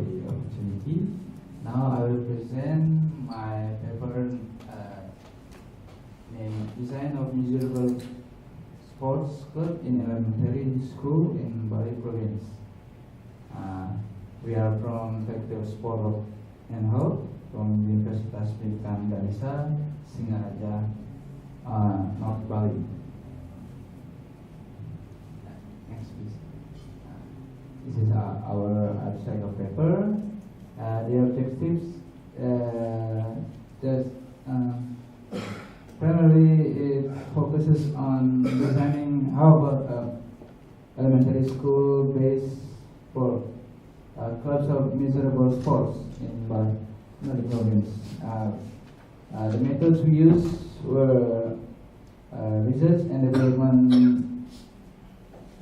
the opportunity. Now I will present my paper named Design of Miserable Sports Club in Elementary School in Bali Province. We are from Faculty of Sport and Health from Universitas Pendidikan Ganesha, Singaraja, North Bali. Next, please. This is our abstract of paper. The objectives just primarily it focuses on designing how about elementary school based for clubs of miserable sports in Bali province. The methods we used were research and development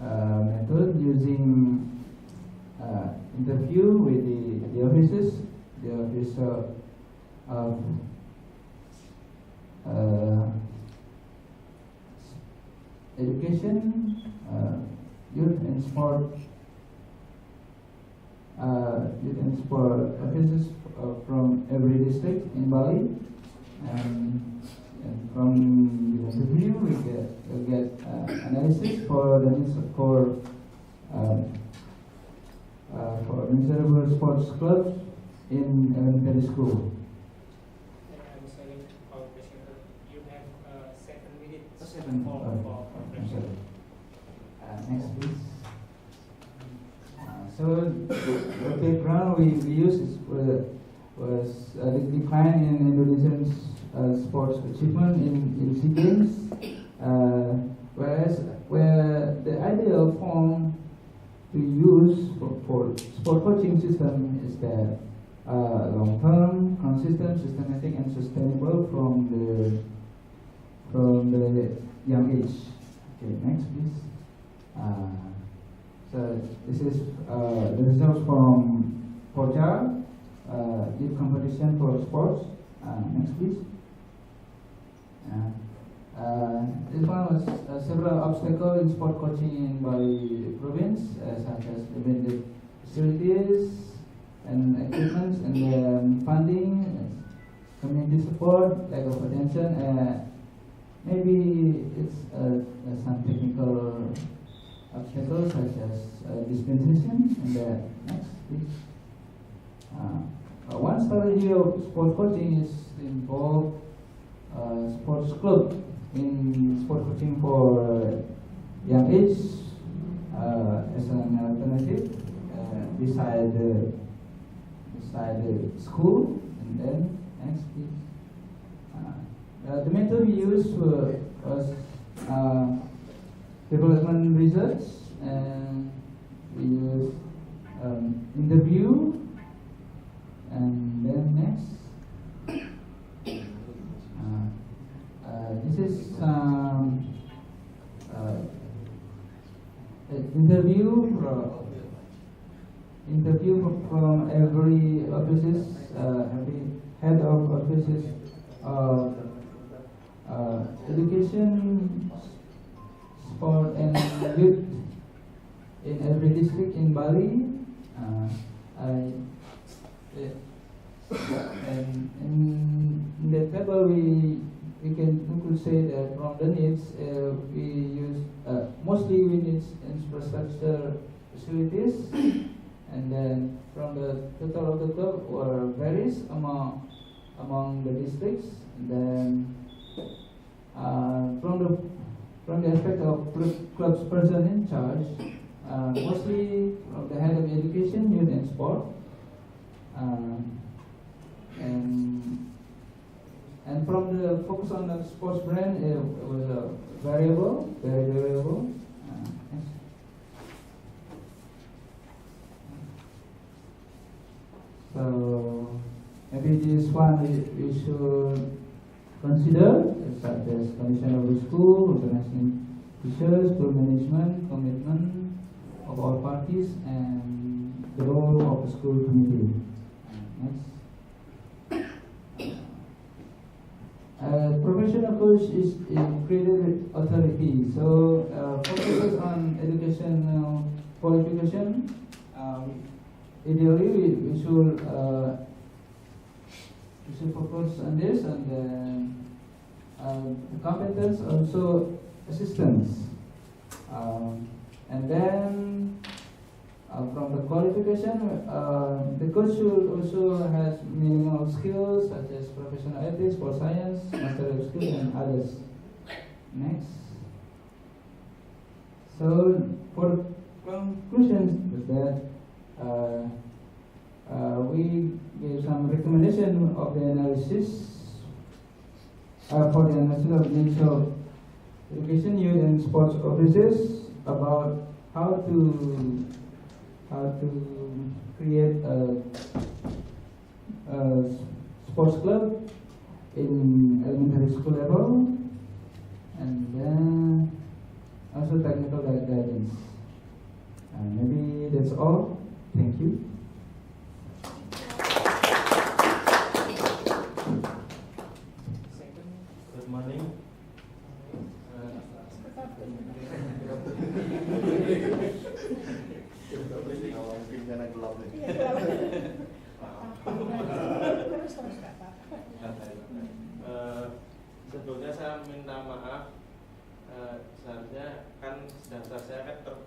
method using interview with the officers, the officer of education, youth and sport officers from every district in Bali, and from the interview we get analysis for the needs for miserable sports clubs in elementary school. I'm sorry, you have 7 minutes. 7. I'm sorry. Next, please. So the background we used was the decline in Indonesian sports achievement in SEA Games, where the ideal form to use for sport coaching system is that long-term, consistent, systematic, and sustainable from the young age. Okay, next, please. So this is the results from Porja youth competition for sports. Next, please. This one was several obstacles in sport coaching in Bali province, such as limited facilities and equipment, and then funding, community support, lack of attention, maybe it's some technical obstacles such as dispensation. And next, please. One strategy of sport coaching is to involve sports club in sport coaching for young age as an alternative beside the school. And then next, please. The method we used was development research, and we used interview. And then next, this is interview from every offices, every head of offices of education, sport, and youth in every district in Bali. And in the table we could say that from the needs we use mostly we need infrastructure facilities, and then from the total of the club or varies among the districts. And then from the aspect of club's person in charge, mostly from the head of education, youth and sport. And from the focus on the sports brand, it was very variable. Yes. So maybe this one we should consider, such as condition of the school, organizing teachers, school management, commitment of all parties, and the role of the school committee. Next. Professional coach is created authority, so focuses on educational qualification, ideally we should focus on this, and then competence, also assistance, and then from the qualification, the coach should also has minimal skills such as professional ethics, for science, master of skills, and others. Next. So for conclusions is that we give some recommendation of the analysis for the analysis of needs of education, youth, and sports officers about how to create a sports club in elementary school level, and then also technical guidance. Maybe that's all. Thank you. Good morning. Sebelumnya saya minta maaf. Seharusnya kan daftar saya kan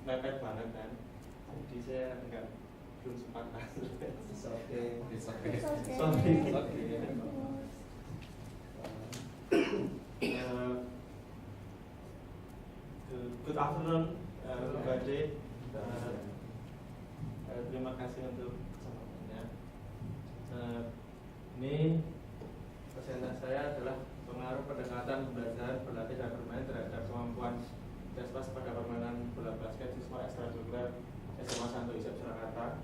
mepet banget kan, jadi saya belum sempat masuk. Good afternoon, everybody. Terima kasih untuk kesempatannya. Ini presentasi saya adalah pengaruh pendekatan pembelajaran berlatih dan bermain terhadap kemampuan Jaspas pada permainan bola basket siswa ekstrakurikuler SMA Santo Yosef Surakarta.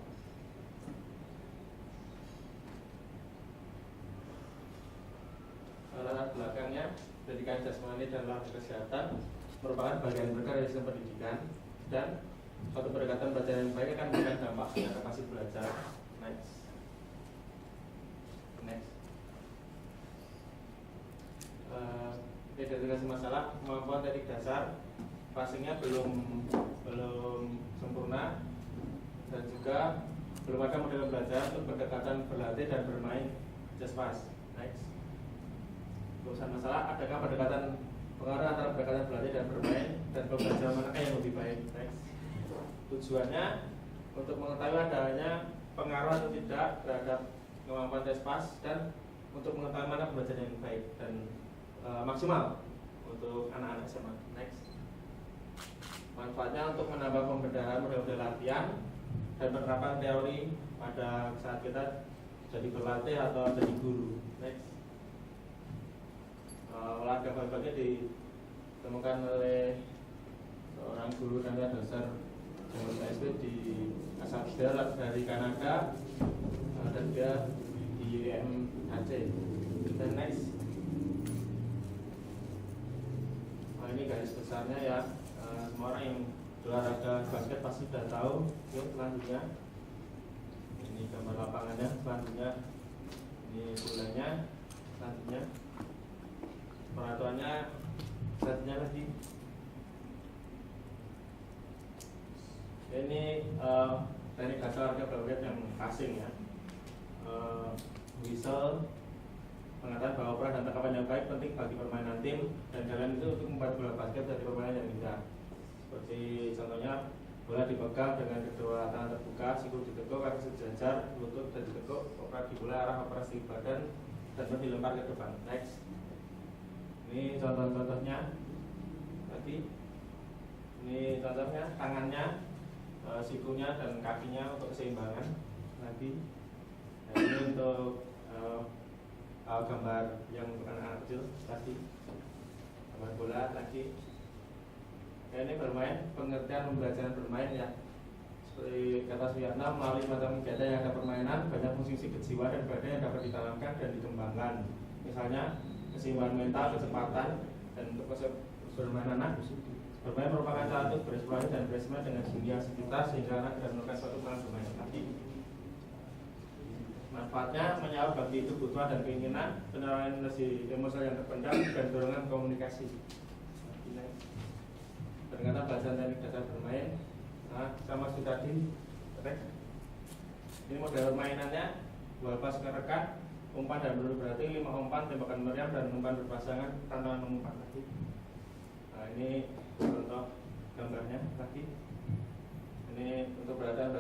Latar belakangnya, pendidikan jasmani dan olahraga kesehatan merupakan bagian berkah dari sistem pendidikan, dan suatu pendekatan belajar yang baik akan memberikan dampak pada kapasitas belajar. Next. Identifikasi masalah kemampuan teknik dasar pastinya belum sempurna, dan juga belum ada model belajar untuk pendekatan berlatih dan bermain Jaspas. Next. Urusan masalah, adakah pendekatan pengaruh antara pendekatan berlatih dan bermain dan pembelajaran manakah yang lebih baik? Next. Tujuannya untuk mengetahui adanya pengaruh atau tidak terhadap kemampuan Jaspas, dan untuk mengetahui mana pembelajaran yang baik dan maksimal untuk anak-anak SMA. Next. Manfaatnya untuk menambah pembedahan model-model latihan dan penerapan teori pada saat kita jadi berlatih atau jadi guru. Next. Olahraga berbagai ditemukan oleh seorang guru dan dasar Jawa PSP di asal dari Kanada, dan dia di UMHC. Dan next. Ini garis besarnya ya, semua orang yang olahraga basket pasti sudah tahu. Oke, selanjutnya ini gambar lapangannya, selanjutnya ini bolanya, selanjutnya peraturannya, selanjutnya lagi ini teknik dasar olahraga basket yang asing ya. Whistle mengatakan bahwa peran dan tangkapan yang baik penting bagi permainan tim, dan kalian itu untuk membuat bola basket dari permainan yang indah. Seperti contohnya, bola dipegang dengan kedua tangan terbuka, siku ditekuk, kaki sejajar, lutut dan ditekuk, operasi bola arah operasi badan, dan dilempar ke depan. Next. Ini contoh-contohnya. Lagi. Ini contohnya, tangannya, sikunya dan kakinya untuk keseimbangan. Lagi. Nah, ini untuk gambar yang bukan anak kecil tadi, gambar bola tadi. Ini bermain, pengertian pembelajaran bermain ya. Seperti kata Suyatna, melalui macam kegiatan yang ada permainan, banyak fungsi kejiwaan dan badan yang dapat ditanamkan dan dikembangkan. Misalnya keseimbangan mental, kecepatan, dan untuk bermain anak. Bermain merupakan cara untuk bereksplorasi dan bereksplorasi dengan dunia sekitar sehingga anak tidak menemukan suatu peran bermain tadi. Manfaatnya menjawab bagi kebutuhan dan keinginan, penerapan energi emosional yang terpendam, dan dorongan komunikasi. Ternyata belajar teknik dasar bermain. Nah, sama seperti tadi, Ini model permainannya 2 pas ngerekat, umpan dan peluru berarti 5 umpan, tembakan meriam dan umpan berpasangan, tantangan mengumpan lagi. Nah ini contoh gambarnya lagi. Ini untuk belajar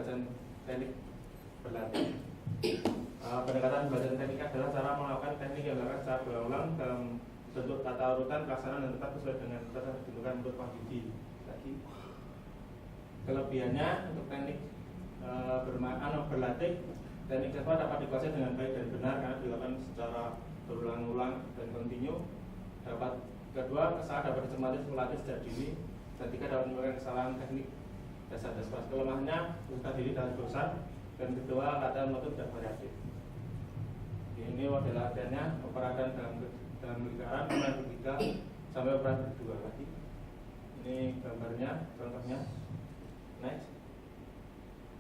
teknik berlatih. Pendekatan belajar teknik adalah cara melakukan teknik yang dilakukan secara berulang dalam bentuk tata urutan pelaksanaan dan tetap sesuai dengan tata ditentukan menurut Wahyudi. Lagi kelebihannya untuk teknik berlatih, teknik CESPAS dapat dikuasai dengan baik dan benar karena dilakukan secara berulang-ulang dan kontinu. Kedua, kesalahan dapat dicermati pelatih sejak dini. Ketiga, dapat menimbulkan kesalahan teknik dasar CESPAS. Kelemahannya bukan diri dan bosan. Dan kedua, latihan motor tidak variatif. Ini model latihannya, operasi dalam lingkaran, operasi bertiga sampai operasi berdua lagi. Ini gambarnya, contohnya. Next.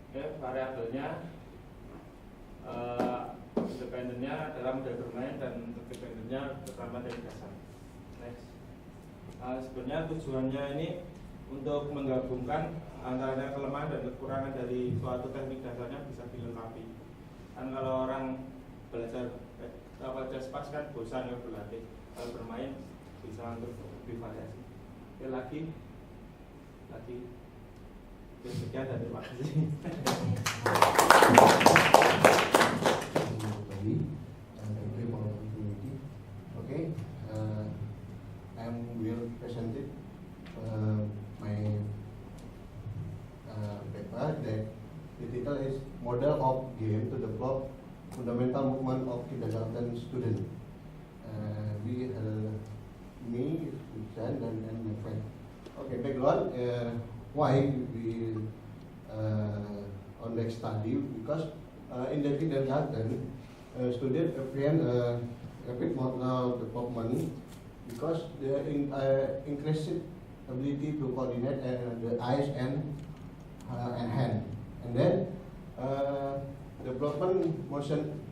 Oke, variabelnya, independennya adalah model bermain dan independennya keterampilan dari dasar. Next. Sebenarnya tujuannya ini untuk menggabungkan antara kelemahan dan kekurangan dari suatu teknik dasarnya bisa dilengkapi. Kan kalau orang belajar CESPAS kan bosan ya berlatih, kalau bermain bisa untuk lebih variasi. Oke, lagi. Sekian dan terima kasih. Okay, I will present it my paper that the title is Model of Game to Develop Fundamental Movement of Kindergarten Student. We me, Richard, and my friend. Okay, background. Why we on next study? Because in the kindergarten, students apprehend rapid motor development because they increased ability to coordinate the eyes and hand, and then development motion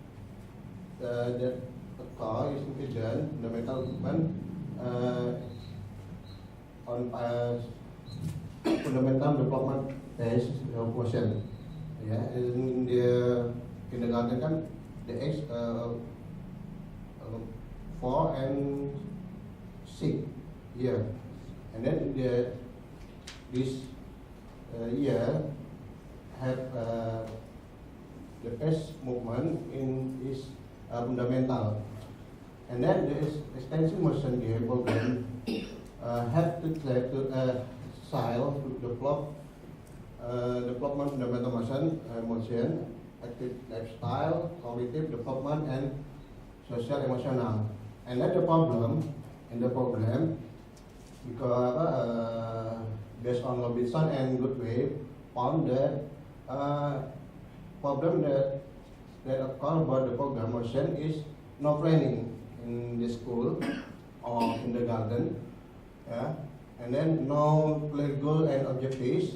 that occur is incident fundamental movement on fundamental development test of motion. Yeah, in the kindergarten kan the age 4 and 6 year, and then this year have the first movement in is fundamental, and then the extension motion game program have to try to child to develop development fundamental motion, active lifestyle, cognitive development, and social emotional. And then the problem in the program, because based on Robinson and Goodway, found that problem that occur about the program motion is no training in the school or kindergarten, yeah, and then no clear goal and objectives,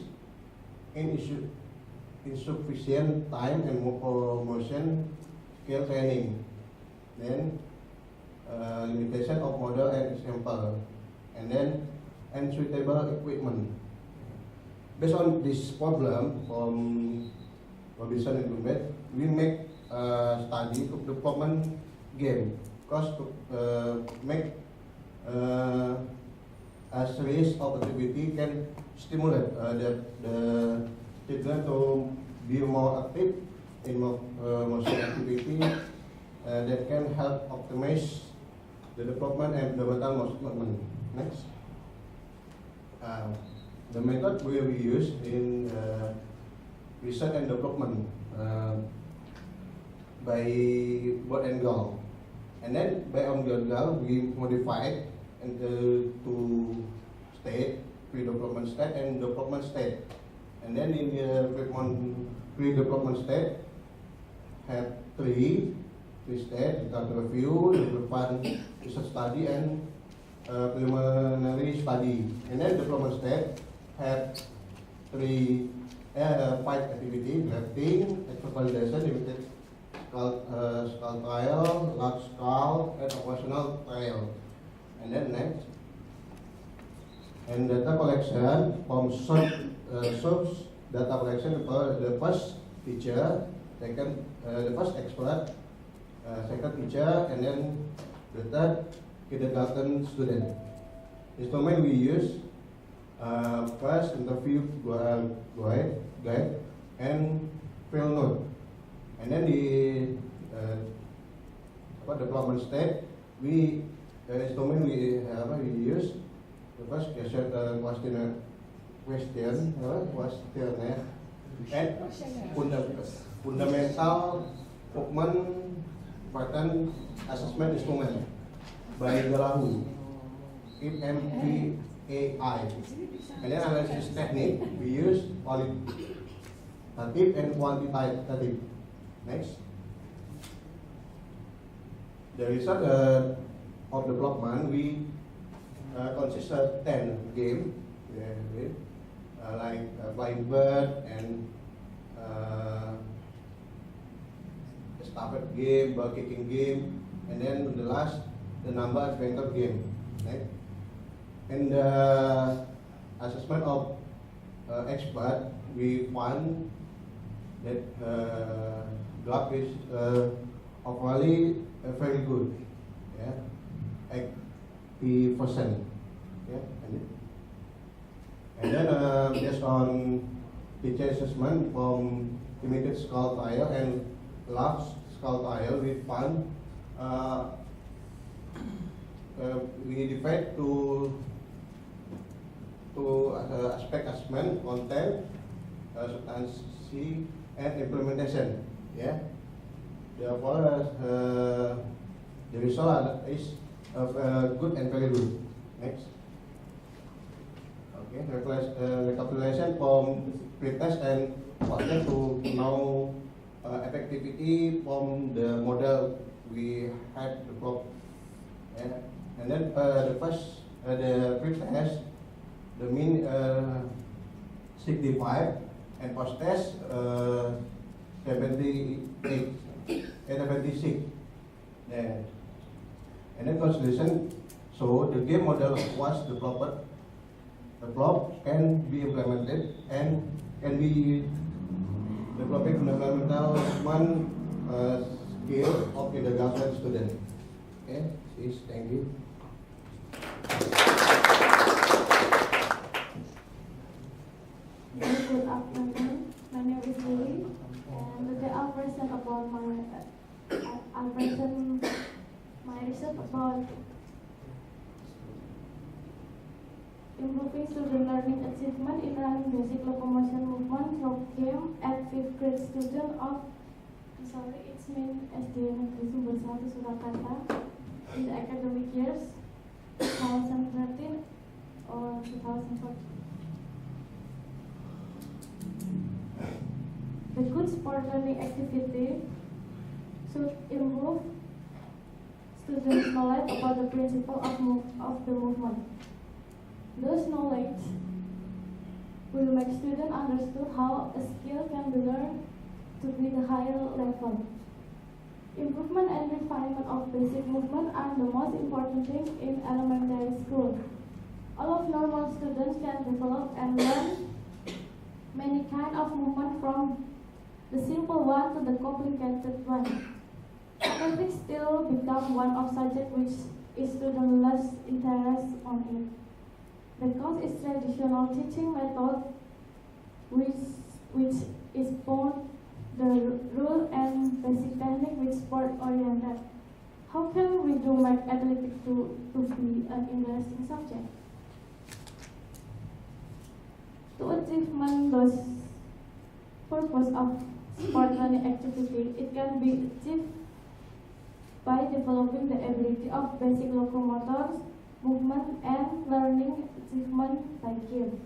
insufficient time and motion skill training, then limitation of model and example, and then unsuitable equipment. Based on this problem from Robinson and Goodway, we make study to development game, because to make a series of activity can stimulate the children to be more active in motion activity that can help optimize the development and fundamental movement. Next. The method we use in research and development by Bot and Gall, and then by Gall we modified into two state, pre-development state and development state, and then in the pre-development state have three state: data review, development, research study, and preliminary study. And then development state have five activity: drafting, expert validation, limited scale trial, large scale, and operational trial. And then next, and data collection from source data collection for the first teacher, the first expert, second teacher, and then the third kindergarten student. Instrument we use, first interview guide and field note, and then the development stage we instrument we use the first questionnaire and fundamental movement pattern assessment instrument by Galahu, MVAI. And then analysis technique we use qualitative and quantitative. Next. The result of development we consist of 10 games, like flying bird and estafette game, ball kicking game, and then the last, the number adventure game. Right? And the assessment of expert, we found that Glock is overall very good. Yeah, 80%. Yeah, and then based on teacher assessment from limited skull tile and large skull tile, we found we divide to aspect assessment, content, substancy, and implementation. Yeah. Therefore, the result is good and very good. Next. Okay, recapitulation from pre-test and post-test to know effectivity from the model we had developed. Yeah. And then the first, the pre-test, the mean 65, and post-test 78, 76. Then, and then conclusion. So the game model was developed can be implemented and can be developing fundamental skill of kindergarten student. Okay, please, thank you. Good afternoon. My name is Lily, and today I'll present about my research about improving student learning achievement in running basic locomotion movement through game at 5th grade student of it's mean SD Negeri Sumber 1 Surakarta in the academic years 2013 or 2014. The good sport learning activity should improve students' knowledge about the principle of the movement. Those knowledge will make students understand how a skill can be learned to be the higher level. Improvement and refinement of basic movement are the most important thing in elementary school. All of normal students can develop and learn many kind of movement from the simple one to the complicated one. Academics still become one of subject which is student less interest on it. Because it's traditional teaching method which is both the rule and basic technique with sport oriented. How can we do make athletics to be an interesting subject? To achieve those purpose of sport learning activity, it can be achieved by developing the ability of basic locomotor movement and learning achievement by game.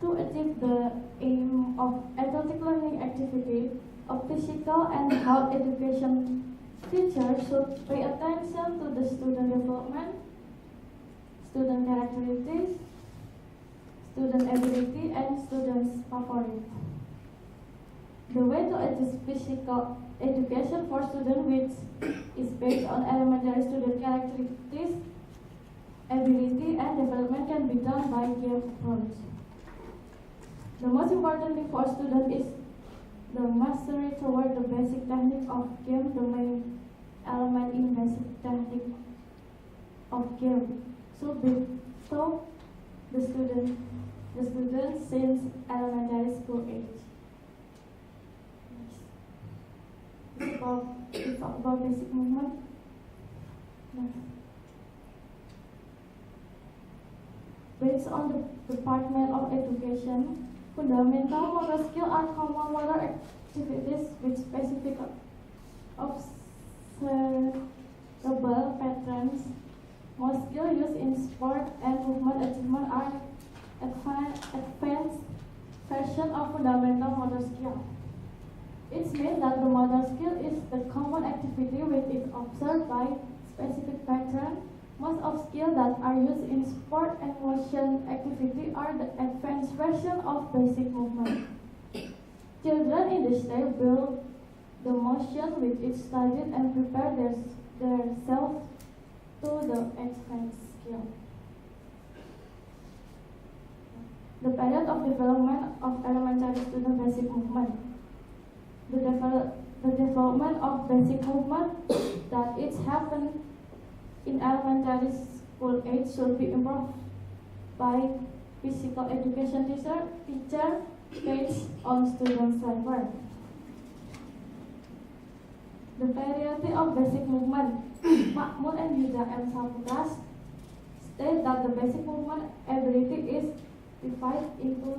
To achieve the aim of athletic learning activity, a physical and health education teacher should pay attention to the student development, student characteristics, student ability, and students' favorite. The way to achieve physical education for students which is based on elementary student characteristics, ability, and development can be done by game approach. The most important thing for students is the mastery toward the basic technique of game, the main element in basic technique of game should be taught the student since elementary school age. It's about basic movement. Next. Based on the Department of Education, fundamental motor skills are common motor activities with specific observable patterns. Most skills used in sport and movement achievement are advanced version of fundamental motor skill. It means that the motor skill is the common activity which is observed by specific pattern. Most of skills that are used in sport and motion activity are the advanced version of basic movement. Children in this stage build the motion with each studied and prepare themselves to the advanced skill. The period of development of elementary student basic movement. The development of basic movement that it happens in elementary school age should be improved by physical education teacher based on students' level. The variety of basic movement. Makmur and Yuda M. Saputra state that the basic movement ability is divided into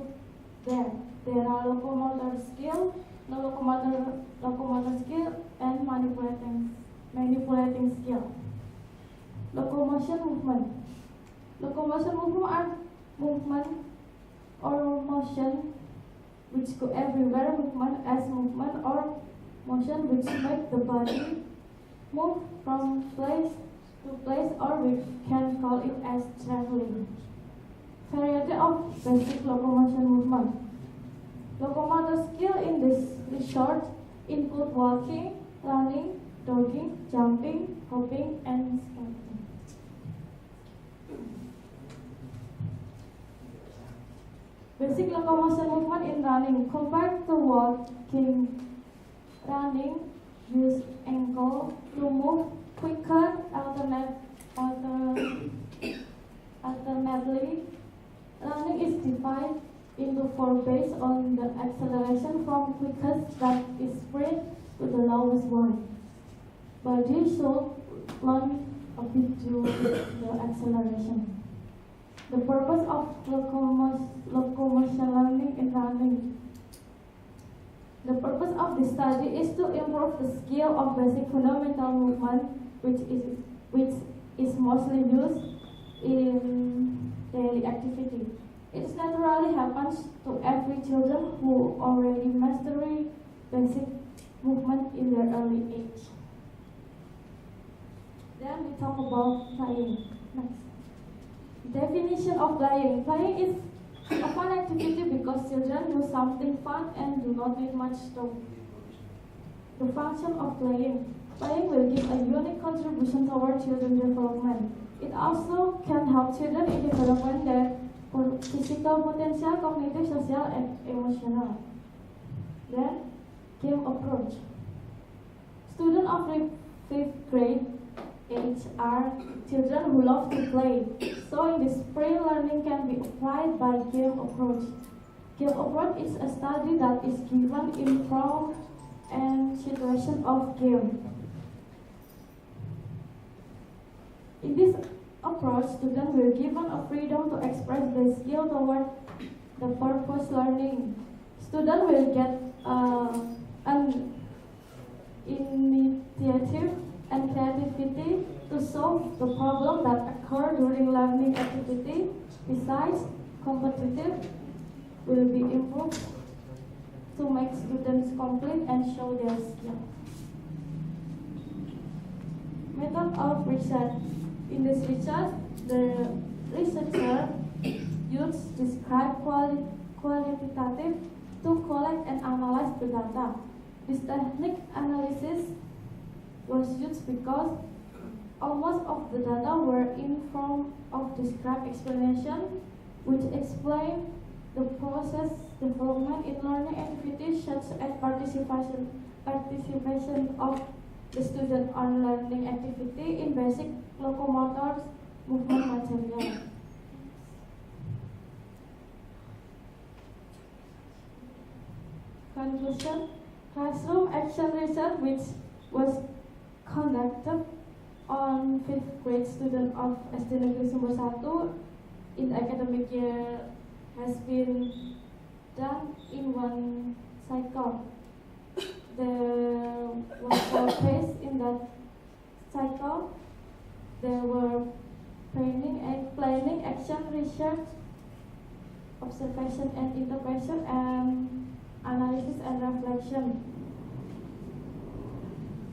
there are locomotor skill, locomotor skill, and manipulating skill. Locomotion movement. Locomotion movement are movement or motion which go everywhere. Movement as movement or motion which make the body move from place to place, or we can call it as traveling. Variety of basic locomotion movement. Locomotor skill in this short include walking, running, jogging, jumping, hopping, and skating. Basic locomotion movement in running. Compared to walking, running use ankle to move quicker. Alternately, running is divided into four based on the acceleration from quickest that is sprint to the lowest one. Body should learn a bit to the acceleration. The purpose of locomotion learning in running. The purpose of this study is to improve the skill of basic fundamental movement, which is mostly used in daily activity. It naturally happens to every children who already mastery basic movement in their early age. Then we talk about playing. Next. Definition of playing. Playing is a fun activity because children do something fun and do not need much to. The function of playing. Playing will give a unique contribution toward children's development. It also can help children in development their physical potential, cognitive, social, and emotional. Then, game approach. Students of 5th grade age are children who love to play. So in this spring, learning can be applied by game approach. Game approach is a study that is given in form and situation of game. In this approach, students were given a freedom to express their skill toward the purpose learning. Students will get an initiative and creativity to solve the problem that occur during learning activity. Besides, competitive will be improved to make students complete and show their skill. Method of research. In this research, the researcher used describe qualitative to collect and analyze the data. This technique analysis was used because almost of the data were in form of described explanation, which explain the process development in learning activities such as participation of the student on learning activity in basic locomotor movement material. Conclusion: classroom action research, which was conducted on 5th grade student of SD Negeri Sumber 1 in the academic year, has been done in one cycle. There was 4 phases in that cycle. There were planning, action, research, observation and intervention, and analysis and reflection.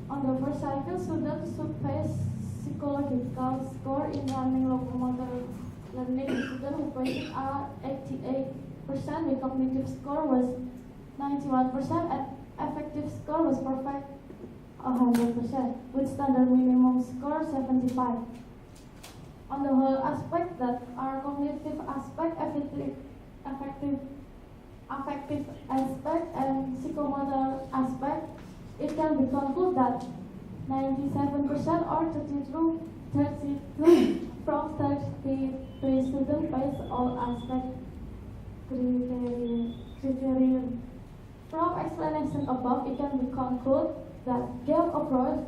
On the first cycle, students should face psychological score in learning locomotor learning. Students who passed are 88%, with cognitive score was 91%, and affective score was perfect 100%, with standard minimum score 75. On the whole aspect that are cognitive aspect, affective aspect, and psychomotor aspect, it can be concluded that 97% or 32 from 33 students pass all aspect criterion. From explanation above, it can be concluded that game approach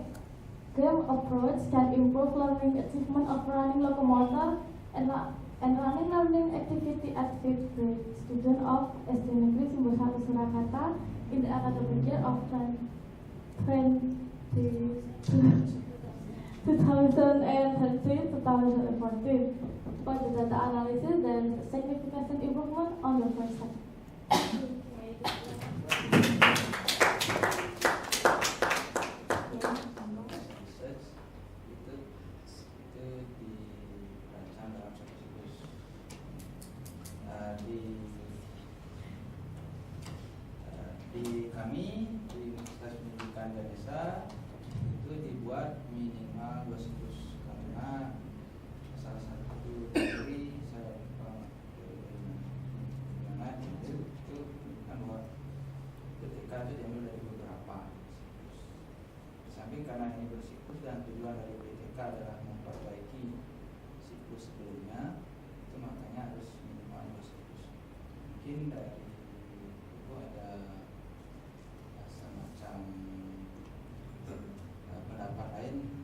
can improve learning achievement of running locomotor and running learning activity at 5th grade student of SD Negeri Sumber 1 Surakarta in the academic year of 2013-2014. For the data analysis, there is a significant improvement on the first side. Di kami di Universitas Pendidikan Ganesha itu dibuat minimal 2 siklus, karena salah satu teori saya lupa mana itu kan bahwa PTK itu diambil dari beberapa siklus. Di samping karena ini bersiklus dan tujuan dari PTK adalah memperbaiki siklus sebelumnya, itu makanya harus minimal 2 siklus. Mungkin dari itu ada semacam pendapat lain.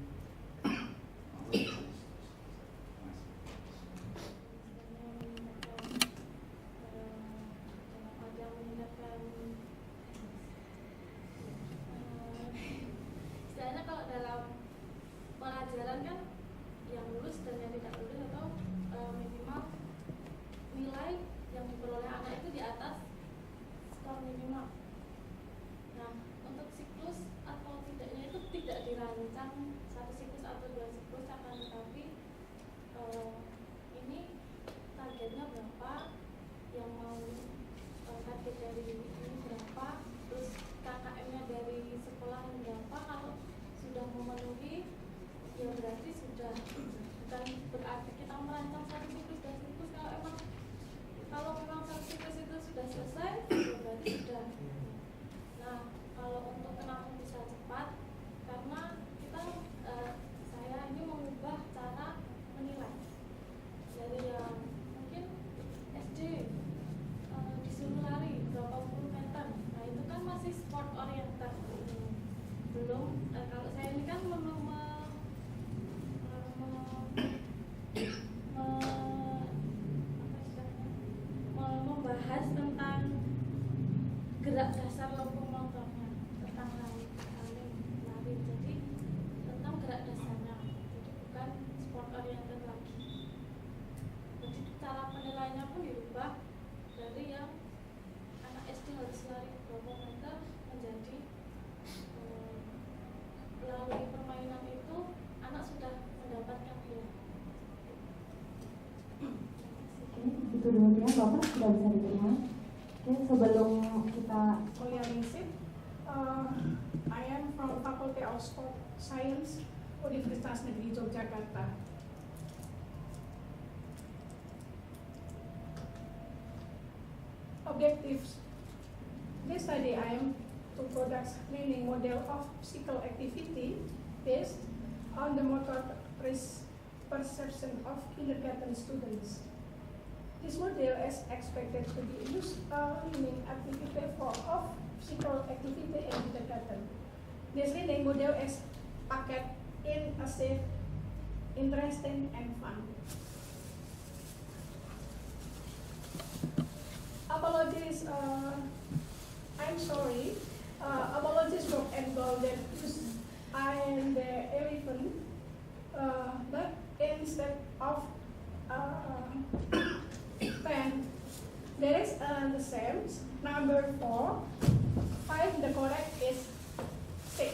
Istilahnya kalau dalam pelajaran kan yang lulus dan yang tidak lulus atau minimal nilai yang diperoleh anak itu di atas skor minimal. Nah, untuk siklus atau tidaknya itu tidak dirancang 1 siklus atau 2 siklus, akan tetapi ini targetnya berapa, yang mau target dari ini berapa, terus KKM-nya dari sekolah berapa. Kalau sudah memenuhi, ya berarti sudah, bukan berarti kita merancang 1 siklus dan siklus. Kalau memang 1 siklus itu sudah selesai, ya berarti sudah. Nah, kalau untuk kenapa bisa cepat, karena kita saya ini mengubah cara menilai dari yang mungkin SD disuruh lari berapa puluh meter. Nah, itu kan masih sport oriented, belum kalau saya ini kan membahas tentang gerak dasar lokomotornya, tentang lari. Jadi tentang gerak dasarnya, jadi bukan sport oriented lagi. Jadi cara penilaiannya pun dirubah dari yang anak SD harus lari berapa meter menjadi melalui permainan itu anak sudah mendapatkan nilai. Itu dulu ya, Bapak sudah bisa diterima. Oke, sebelum kita Mulia Ningsih, I am from Faculty of Sport Science, Universitas Negeri Yogyakarta. objectives. This study aims to produce learning model of physical activity based on the motor perception of kindergarten students. This model is expected to be used learning activity of physical activity in kindergarten. This learning model is packaged in a safe, interesting, and fun. Apologies, I'm sorry. Apologies from Angle that use and the elephant, but instead of 10, there is the same number 4. 5, the correct is 6.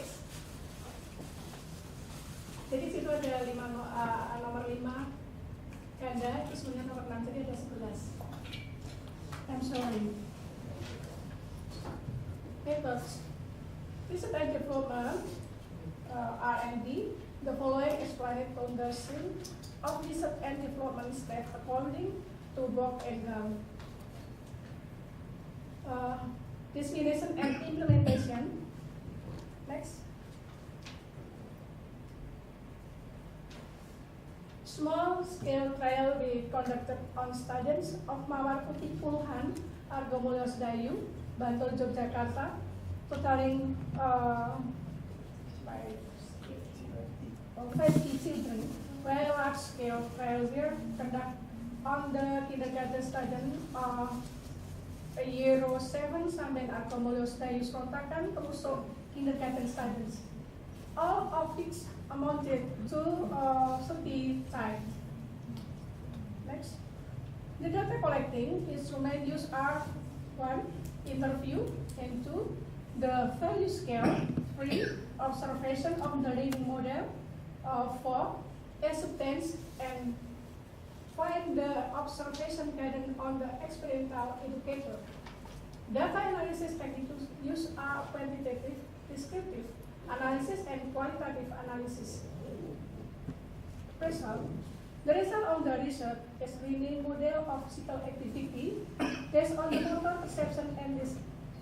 Jadi situ ada nomor 5 ganda, terus kemudian nomor 6, jadi ada 11. I'm sorry. Methods. Research and development, R&D. The following explained conversion of research and development step according to Bock and Gall. Definition and implementation. Next. Small-scale trial we conducted on students of Mawar Putih Puluhan, Argomulyos Dayu, Bantul, Yogyakarta, totaling 50 children, where large-scale trial were conducted on the kindergarten student year 7 sampai Argomulyos Dayu Srontakan, termasuk kindergarten students. All of which amounted to 30 types. Next. The data collecting instrument used are 1. Interview, and 2. The value scale, 3. Observation of the learning model, 4. Acceptance, and 5. The observation pattern on the experimental educator. Data analysis techniques used are quantitative, descriptive analysis, and qualitative analysis. Result. The result of the research is learning model of physical activity based on the motor perception and this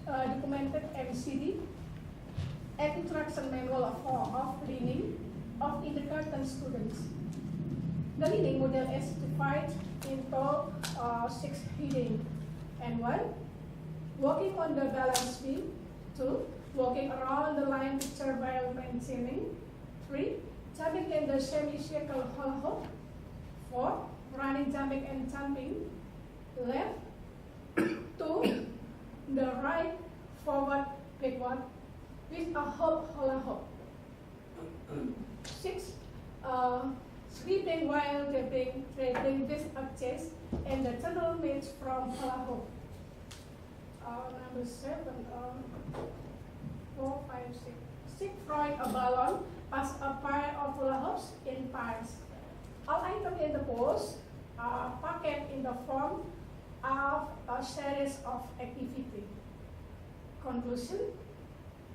documented MCD and interaction manual of learning of kindergarten students. The learning model is divided into 6 headings. And 1. Walking on the balance beam. 2. Walking around the line picture while maintaining. 3. Jumping in the semicircle hula hoop. 4. Running, jumping, and jumping. Left. 2. The right, forward, backward with a hula hoop. 6. Sweeping while traveling with a chest and the tunnel made from hula hoop. Number 7. 4, 5, 6. Throwing a balloon past a pair of hula hoops in pairs. All items in the post are packed in the form of a series of activity. Conclusion.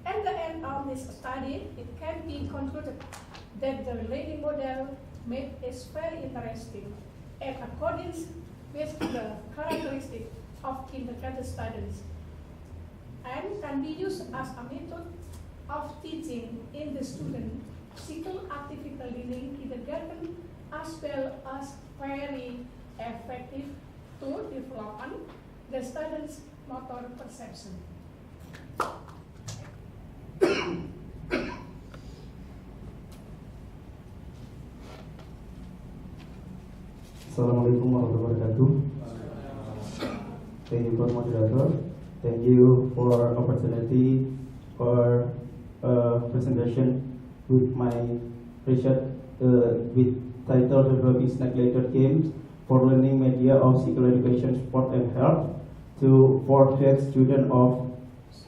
At the end of this study, it can be concluded that the learning model made is very interesting and according with the characteristics of kindergarten students, and can be used as a method of teaching in the student physical activity learning kindergarten, as well as very effective to develop the students' motor perception. Assalamualaikum warahmatullahi wabarakatuh. Thank you for moderator. Thank you for opportunity for presentation with my research with title Developing Snack Later Games for Learning Media of Physical Education, Sport and Health to 4th grade student of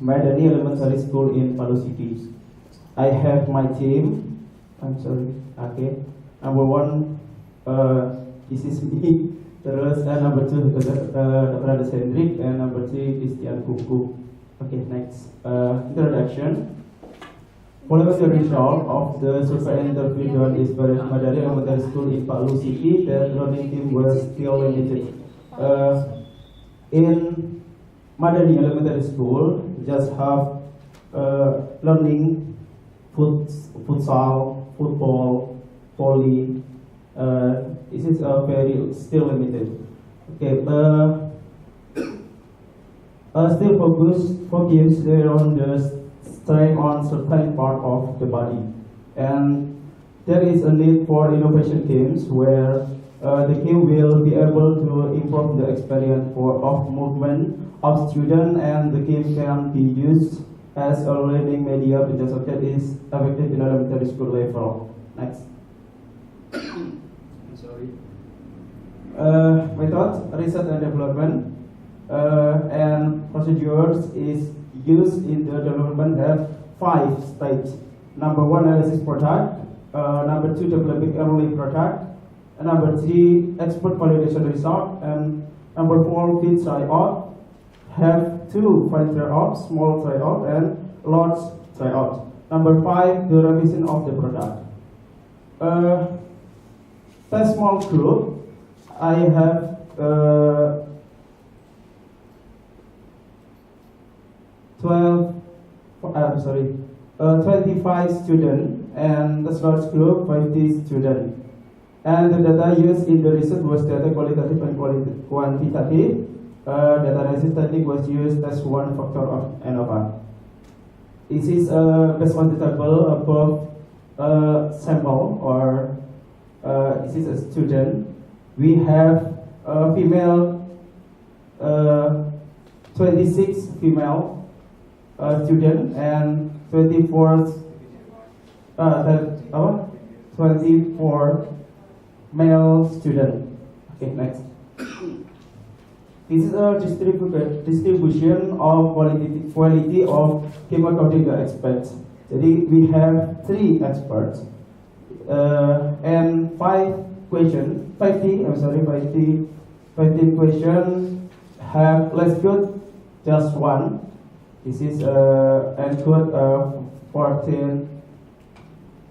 Madani Elementary School in Palu City. I have my team. I'm sorry. Okay. Number 1. This is me. Terus number 2, Dr. Andes Hendrik, and number 3, Christian Kuku. Okay, next. Introduction. Following the result of the survey interview done is by Madani Elementary School in Palu City, the learning team were still limited. In Madani Elementary School just have learning futsal, football, volley. This is very still limited. Okay, still focus there on the strength on certain part of the body, and there is a need for innovation games where the game will be able to improve the experience of movement of students, and the game can be used as a learning media because of that is effective in elementary school level. Next. I'm sorry. Method, research and development, and procedures is used in the development have 5 stages. Number 1, analysis product. Number 2, developing early product. And number 3, expert validation result. And number 4, field tryout. Have 2 fine tryout, small tryout, and large tryout. Number 5, the revision of the product. Test small group. I have 25 students, and the large group 50 students. And the data used in the research was data qualitative and quantitative. Data analysis technique was used as one factor of ANOVA. This is based on the table above sample, or this is a student. We have female 26 female student and 24 male student. Okay, next. This is a distribution of quality of chemocoding experts. Jadi we have 3 experts and 50 questions have less good, just 1. This is and good 14.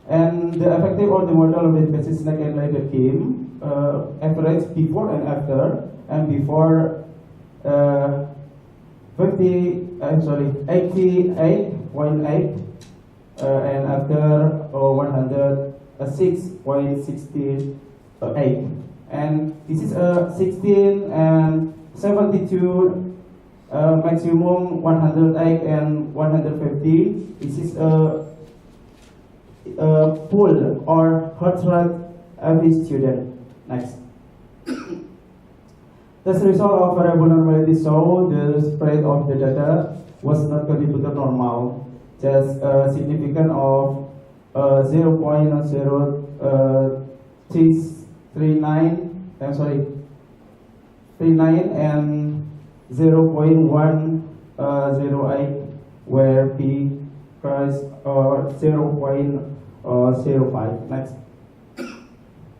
And the effective of the model of the basis snack and ladder game, average before and after, and before 88.8 and after 106.68. And this is 16 and 72, maximum 108 and 150. This is a pool or heart rate every student. Next. As a result of variable normality, so the spread of the data was not contributed normal, just significant of 39 and 0.108 where P price or 0.05. Next.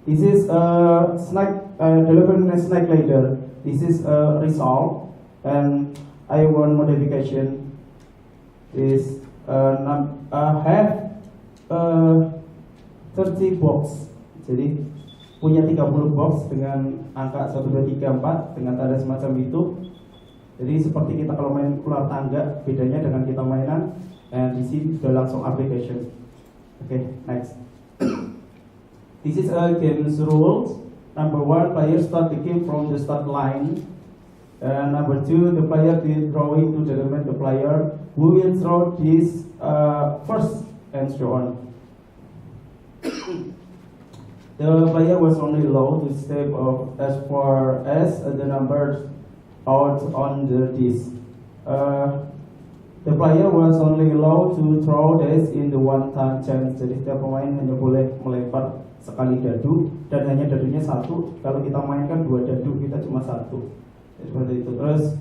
This is development snack ladder. This is a result, and I want modification is have 30 box. Jadi punya 30 box dengan angka 1, 2, 3, 4 dengan tanda semacam itu. Jadi seperti kita kalau main ular tangga, bedanya dengan kita mainan, and di sini sudah langsung application. Okay, next. This is a game's rules. Number 1, players start the game from the start line. Number 2, the player is drawing to determine the player who will throw this first, and so on. The player was only allowed to step up as far as the numbers out on the disc. The player was only allowed to throw dice in the one-time chance. Jadi setiap pemain hanya boleh melempar sekali dadu, dan hanya dadunya 1. Kalau kita mainkan 2 dadu, kita cuma 1. Seperti itu. Terus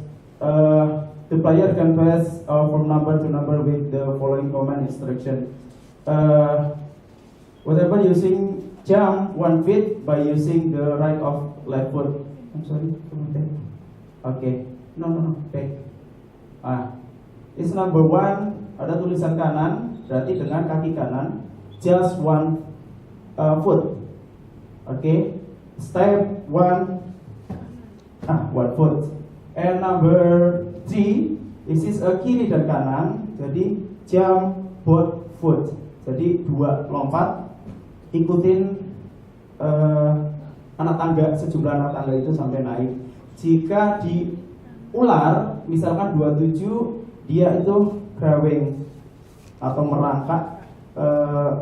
the player can pass from number to number with the following command instruction. Whatever using jump 1 feet by using the right of left foot. I'm sorry. Okay. No. Back. It's number 1. Ada tulisan kanan, berarti dengan kaki kanan. Just 1 foot. Okay. Step 1. 1 foot. And number 3, this is kiri dan kanan. Jadi jump both foot. Jadi 2 lompat, ikutin anak tangga, sejumlah anak tangga itu sampai naik. Jika di ular, misalkan 27, dia itu crawling atau merangkak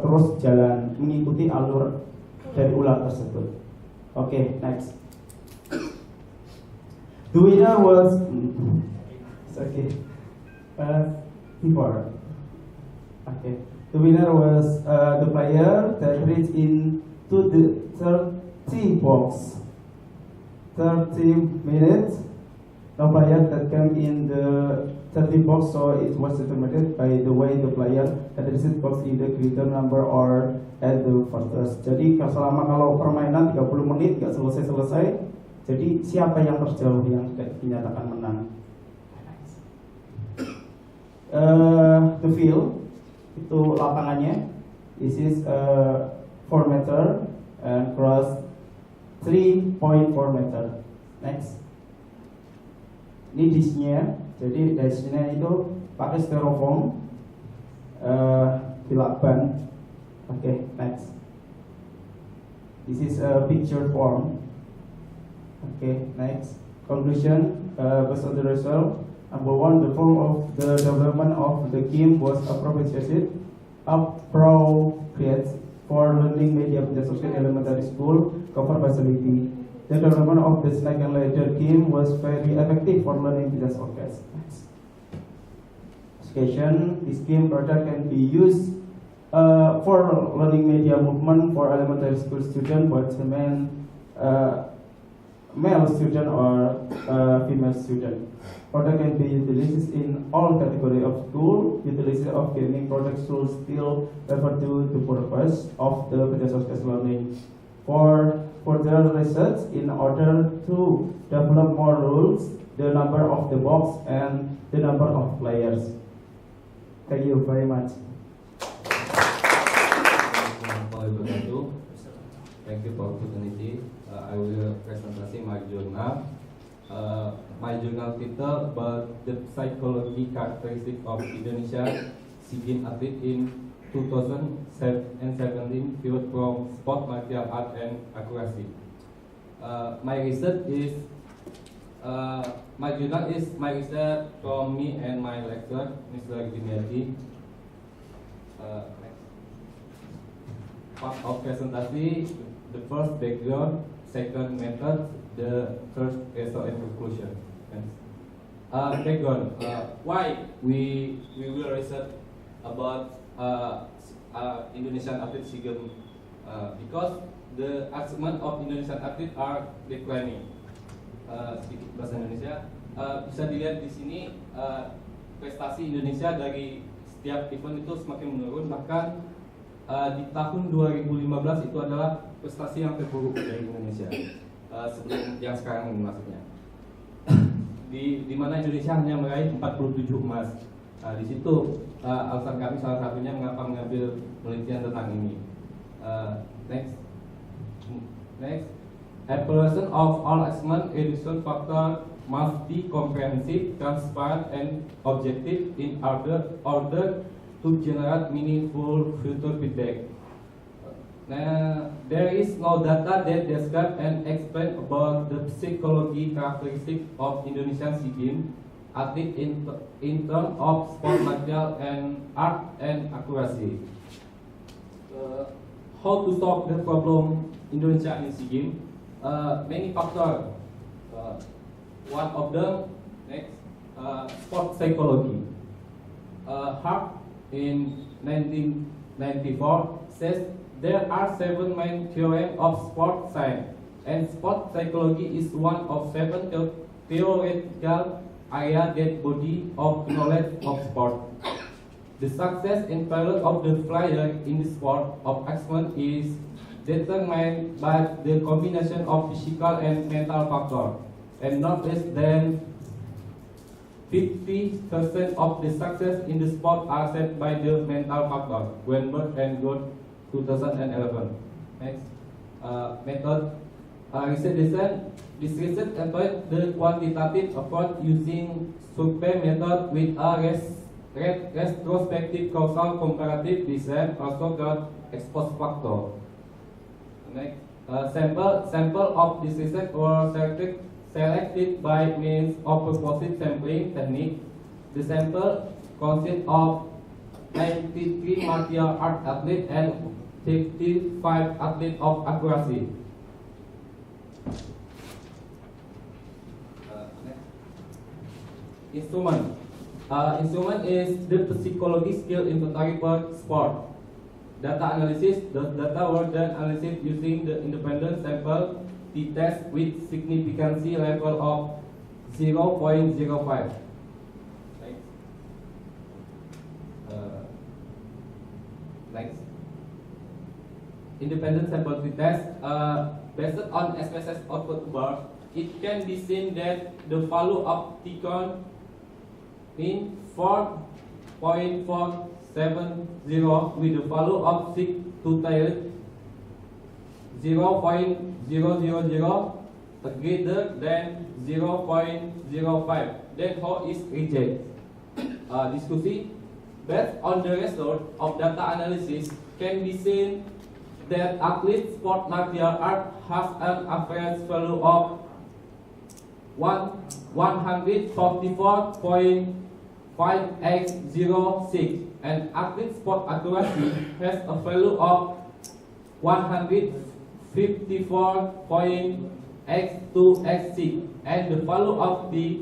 terus jalan mengikuti alur dari ular tersebut. Okay, next. The winner was before. Okay, the winner was the player that reached into the 30 box. 30 minutes. No player that came in the 30 box, so it was determined by the way the player that received box in the greater number or at the first. Jadi selama kalau permainan 30 menit gak selesai-selesai, jadi siapa yang terjauh yang dinyatakan menang. The field itu lapangannya, this is 4 meter and cross 3.4 meter. Next. Ini dishnya, jadi dishnya itu pakai styrofoam, dilakban. Okay, next. This is a picture form. Okay, next. Conclusion, based on the result. Number 1, the form of the development of the game was appropriate for learning media Pidasosket Elementary School cover facility. The development of the snake and ladder game was very effective for learning Pidasosket. This game product can be used for learning media movement for elementary school student, both male student or female student. Product can be utilized in all categories of school. Utilization of gaming products should still refer to the purpose of the Pidasosket learning. For further research, in order to develop more rules, the number of the box and the number of players. Thank you very much. Thank you for opportunity. I will present my journal. My journal title about the psychology characteristic of Indonesia SEA Games athlete in 2017 field from sport, martial art, and accuracy. My research is my journal is my research from me and my lecturer, Mr. Gimiati. Part of presentation, the first background, second method, the third result and conclusion. Background, why we will research about Indonesian athlete SEA Games, because the achievement of Indonesian athlete are declining. Sedikit bahasa Indonesia, bisa dilihat di sini prestasi Indonesia dari setiap event itu semakin menurun, bahkan di tahun 2015 itu adalah prestasi yang terburuk dari Indonesia sebelum yang sekarang ini maksudnya. Di mana Indonesia hanya meraih 47 emas. Di situ alasan kami salah satunya mengapa mengambil penelitian tentang ini. Next. Evaluation of all achievement reduction factor must be comprehensive, transparent, and objective in order to generate meaningful future feedback. There is no data that describe and explain about the psychology characteristic of Indonesian SEA Games athlete in terms of sport, martial, and art and accuracy. How to solve the problem Indonesia in SEA Games? Many factors. One of them, sport psychology. Hart in 1994 says there are 7 main theorems of sport science, and sport psychology is one of 7 theoretical areas that body of knowledge of sport. The success and failure of the player in the sport of achievement is determined by the combination of physical and mental factors, and not less than 50% of the success in the sport are set by the mental factor. Wenberg and Gold, 2011. Next, method. This research employed the quantitative approach using survey method with a retrospective causal comparative design, also called ex post facto. Next, sample of this research were selected by means of purposive sampling technique. The sample consists of 93 martial art athletes and 55 athletes of accuracy. Instrument. Instrument is the psychology skill inventory per sport. Data analysis. The data were then analyzed using the independent sample t-test with significancy level of 0.05. Next. Independent sample t-test. Based on SPSS output bar, it can be seen that the value of T-con mean 4.470 with the value of 6 to tail 0.000 greater than 0.05. Then how is reject? Discussion. Based on the result of data analysis, can be seen that athlete sport martial art has an average value of 144.5x06 and athlete sport accuracy has a value of 154.x2x6 and the value of the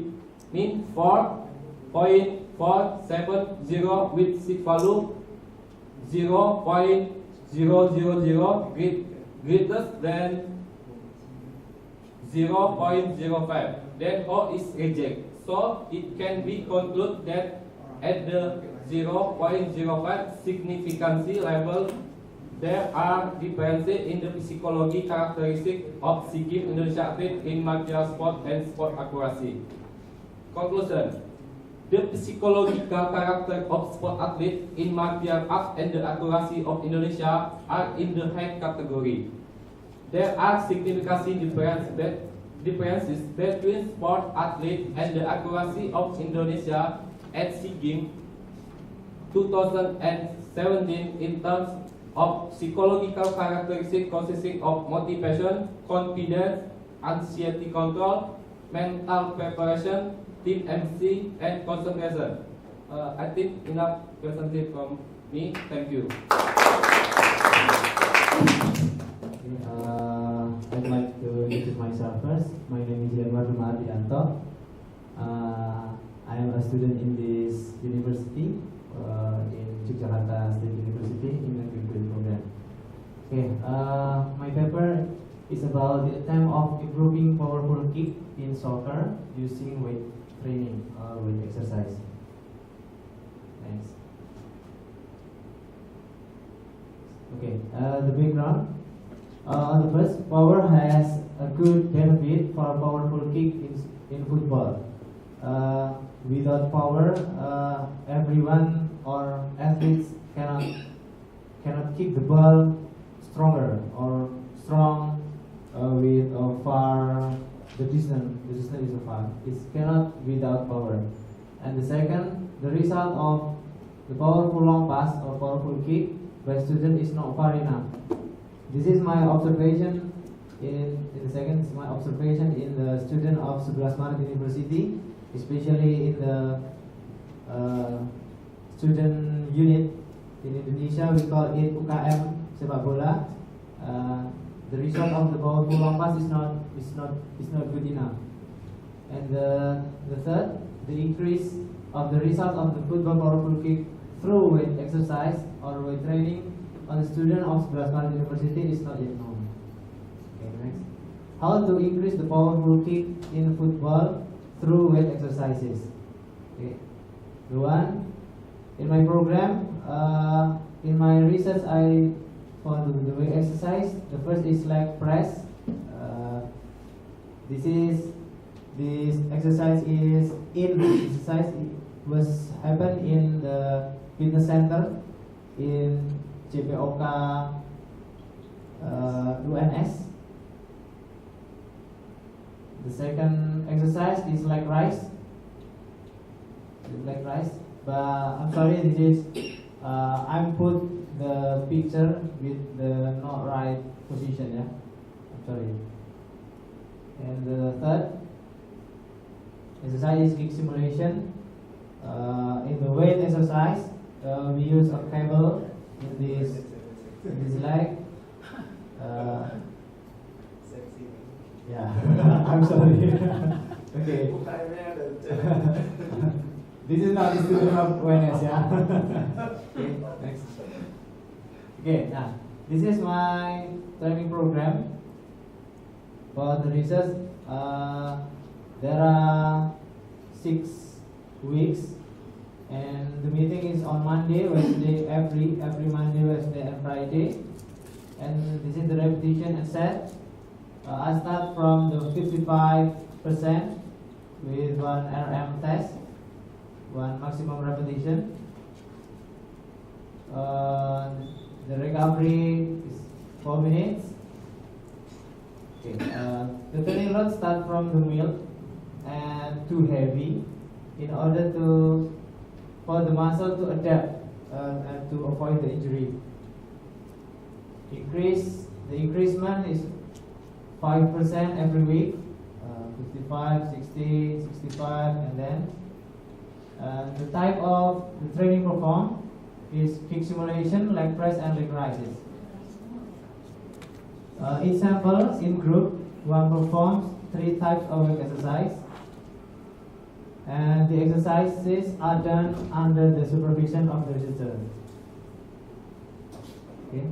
mean 4.470 with 6 value 0.000 greater than 0.05. Then O is reject. So it can be concluded that at the 0.05 significancy level, there are differences in the physiology characteristic of SEA Indonesia athlete in martial sport and sport accuracy. Conclusion. The physiological character of sport athlete in martial arts and the accuracy of Indonesia are in the high category. There are significant differences between sport athlete and the accuracy of Indonesia at SEA Games 2017 in terms of psychological characteristics consisting of motivation, confidence, anxiety control, mental preparation, team MC, and concentration. I think enough presentation from me. Thank you. I'd like to introduce myself first. My name is Yanwar Dumadianto. I am a student in this university, in Yogyakarta State University in the degree program. Okay, my paper is about the attempt of improving powerful kick in soccer using weight training or weight exercise. Thanks. Okay, the background. The first, power has a good benefit for a powerful kick in football. Without power, everyone or athletes cannot kick the ball stronger or strong with far the distance is far. It cannot without power. And the second, the result of the powerful long pass or powerful kick by student is not far enough. This is my observation in the second. My observation in the student of 11 Maret University, especially in the student unit in Indonesia. We call it UKM sepak bola. The result of the powerful long pass is not good enough. And the third, the increase of the result of the football powerful kick through weight exercise or weight training on the student of 11 Maret University is not yet known. Okay, next. How to increase the powerful kick in football through weight exercises? Okay. The one in my program, in my research, for the weight exercise, the first is leg press. This exercise is exercise was happened in the fitness center in JPOK UNS. The second exercise is leg rise. But I'm sorry, this is I put the picture with the not right position. Yeah, I'm sorry. And the third exercise is kick simulation. In the weight exercise, we use a cable in this leg. Yeah, I'm sorry. Okay. This is not the student of awareness, yeah. Okay, next. Okay, now this is my training program. For the research, there are 6 weeks, and the meeting is on Monday, Wednesday, every Monday, Wednesday, and Friday. And this is the repetition and set. I start from the 55% with 1 RM test, 1 maximum repetition. The recovery is 4 minutes. Okay. The training load start from the mild and too heavy, in order for the muscle to adapt and to avoid the injury. The increasement is 5% every week, 55, 60, 65, and then the type of the training performed is kick simulation, leg press, and leg rises. Each sample in group, one performs 3 types of leg exercise, and the exercises are done under the supervision of the researcher. Okay.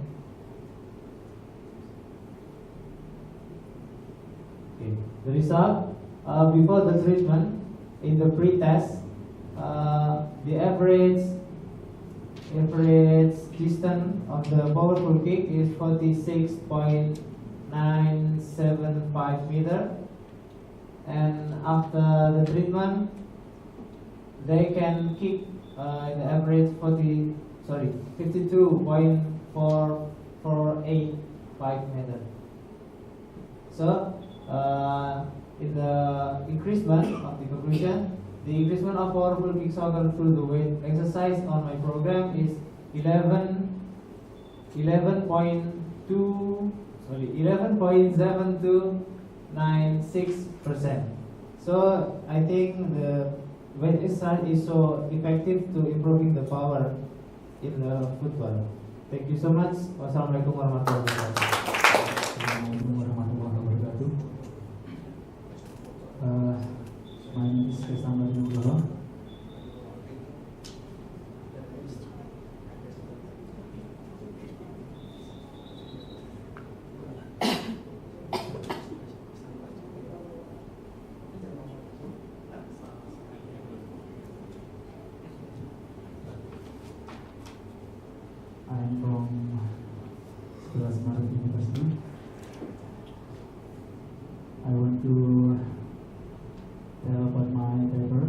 Okay. The result before the treatment in the pre-test, the average distance of the powerful kick is 46.975 meter, and after the treatment, they can kick in the average 52.4485 meter. So in the increasement of the conclusion, the increasement of powerful kick soccer through the weight exercise on my program is 11.7296%. So I think the weight exercise is so effective to improving the power in the football. Thank you so much. Wassalamualaikum warahmatullahi wabarakatuh. My name is Kesama Nugroho. I am from Sekolah Semarang University. I want to tell about my paper,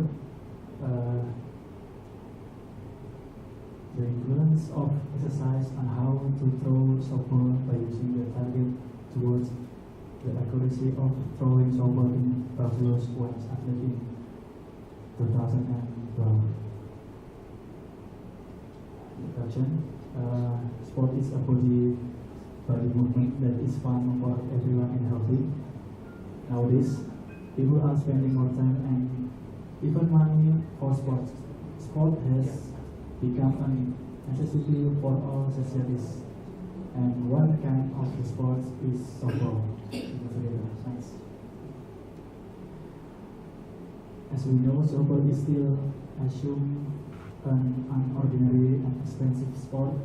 the influence of exercise on how to throw softball by using the target towards the accuracy of throwing softball in Brazil's World Athletics 2012. Introduction. Sport is a body movement that is fun for everyone and healthy. Nowadays, people are spending more time and even money for sports. Sport has become a necessity for all societies, and one kind of the sports is softball. Nice. As we know, softball is still assumed an unordinary and expensive sport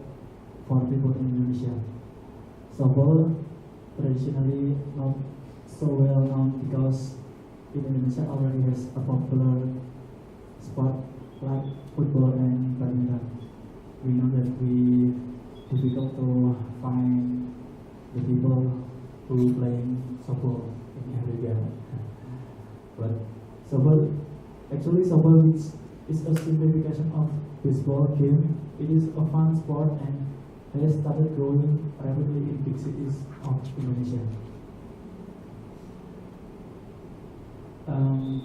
for people in Indonesia. Softball, traditionally not so well known because Indonesia already has a popular sport like football and badminton. We know that we difficult to find the people who playing softball in every game. But softball is a simplification of baseball game. It is a fun sport and has started growing rapidly in big cities of Indonesia.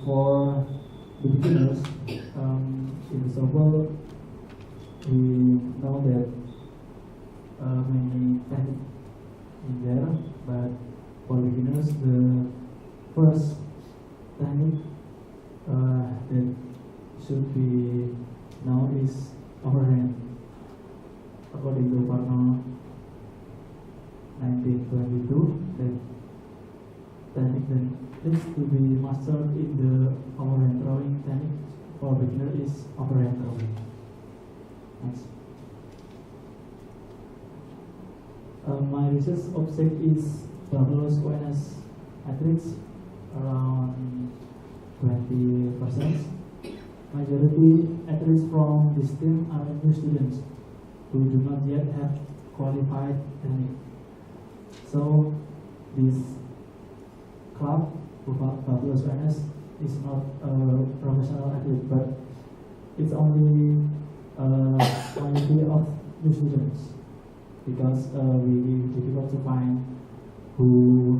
For the beginners, in the softball, we know that many techniques in there, but for beginners, the first technique that should be known is overhand. According to Parno 1922, that technique that needs to be mastered in the overhand throwing technique for beginner is overhand throwing. Next. My research object is Bablos ONS athletes, around 20%. Majority athletes from this team are new students who do not yet have qualified technique. So this club, Bablos ONS, is not a professional athlete, but it's only a minority of new students, because we difficult to find who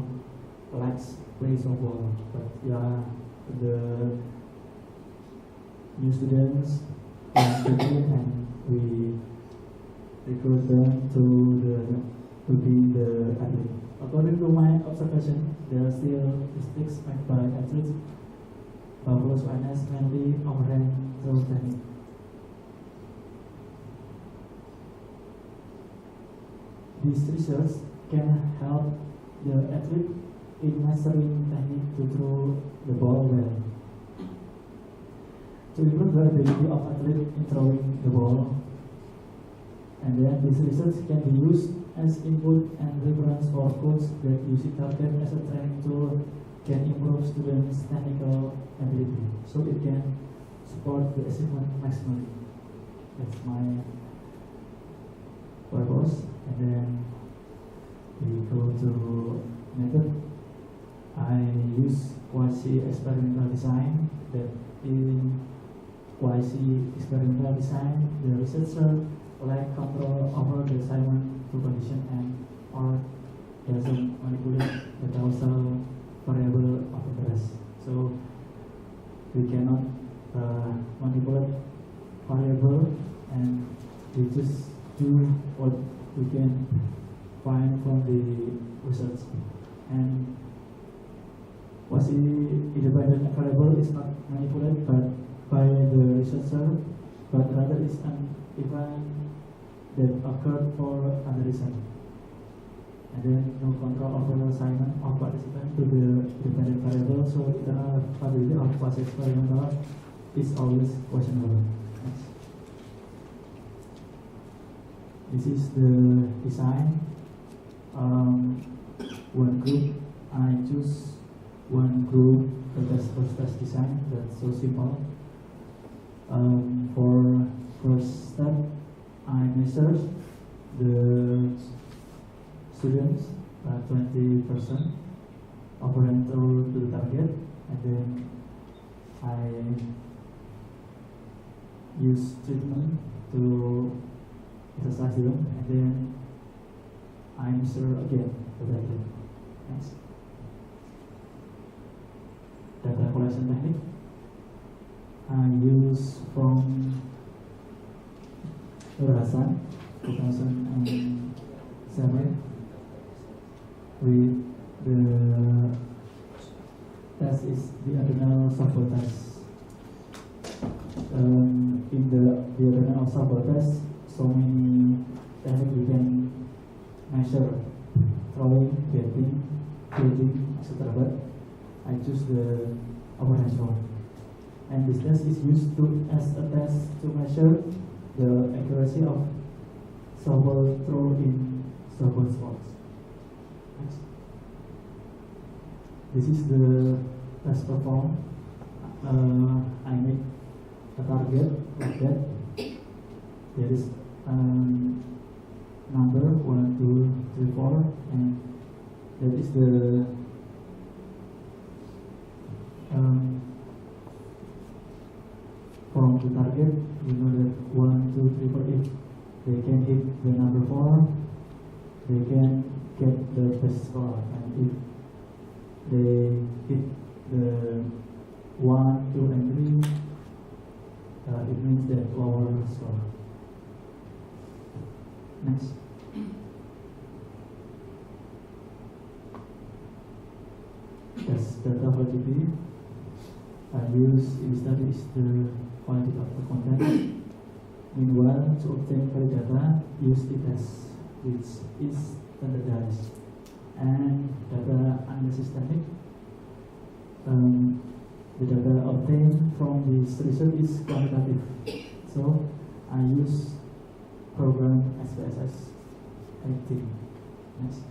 likes play softball. But yeah, the new students want to play, and we recruit them to be the athlete. According to my observation, there are still mistakes made by athletes. Bablos ONS mainly overhand throw technique. This research can help the athlete in mastering technique to throw the ball well. To improve the ability of athlete in throwing the ball, and then this research can be used as input and reference for coach that using target as a training tool can improve students' technical ability, so it can support the achievement maximally. That's my purpose. And then we go to method. I use quasi-experimental design. That in quasi-experimental design, the researcher lack control over the assignment to condition and or doesn't manipulate the causal variable of interest. So we cannot manipulate variable, and we just do what we can find from the research. And quasi-independent variable is not manipulated by the researcher, but rather is an event that occurred for other reason. And then no control over the assignment of participant to the independent variable, so the validity of quasi-experimental is always questionable. Next. This is the design. One group, I choose one group for test design. That's so simple. For first step, I measure the students 20% overhand throw to the target, and then I use treatment to exercise them, and then I measure again the target. Next. Data collection technique. I use from Hassan 2007 with the test is the adrenal softball test. In the adrenal softball test, so many techniques we can measure: throwing, batting, fielding, etc. But I choose the overhand throw, and this test is used as a test to measure the accuracy of softball throw in softball sports. Next. This is the test performed. I make a target like that. There is number 1, 2, 3, 4, and that is the from the target. You know that 1, 2, 3, 4. If they can hit the number 4, they can get the best score, and if they hit the 1 quality. I use in studies the quality of the content. Meanwhile, to obtain valid data, use t-test, which is standardized, and data analysis technique. The data obtained from this research is quantitative, so I use program SPSS 18. Next.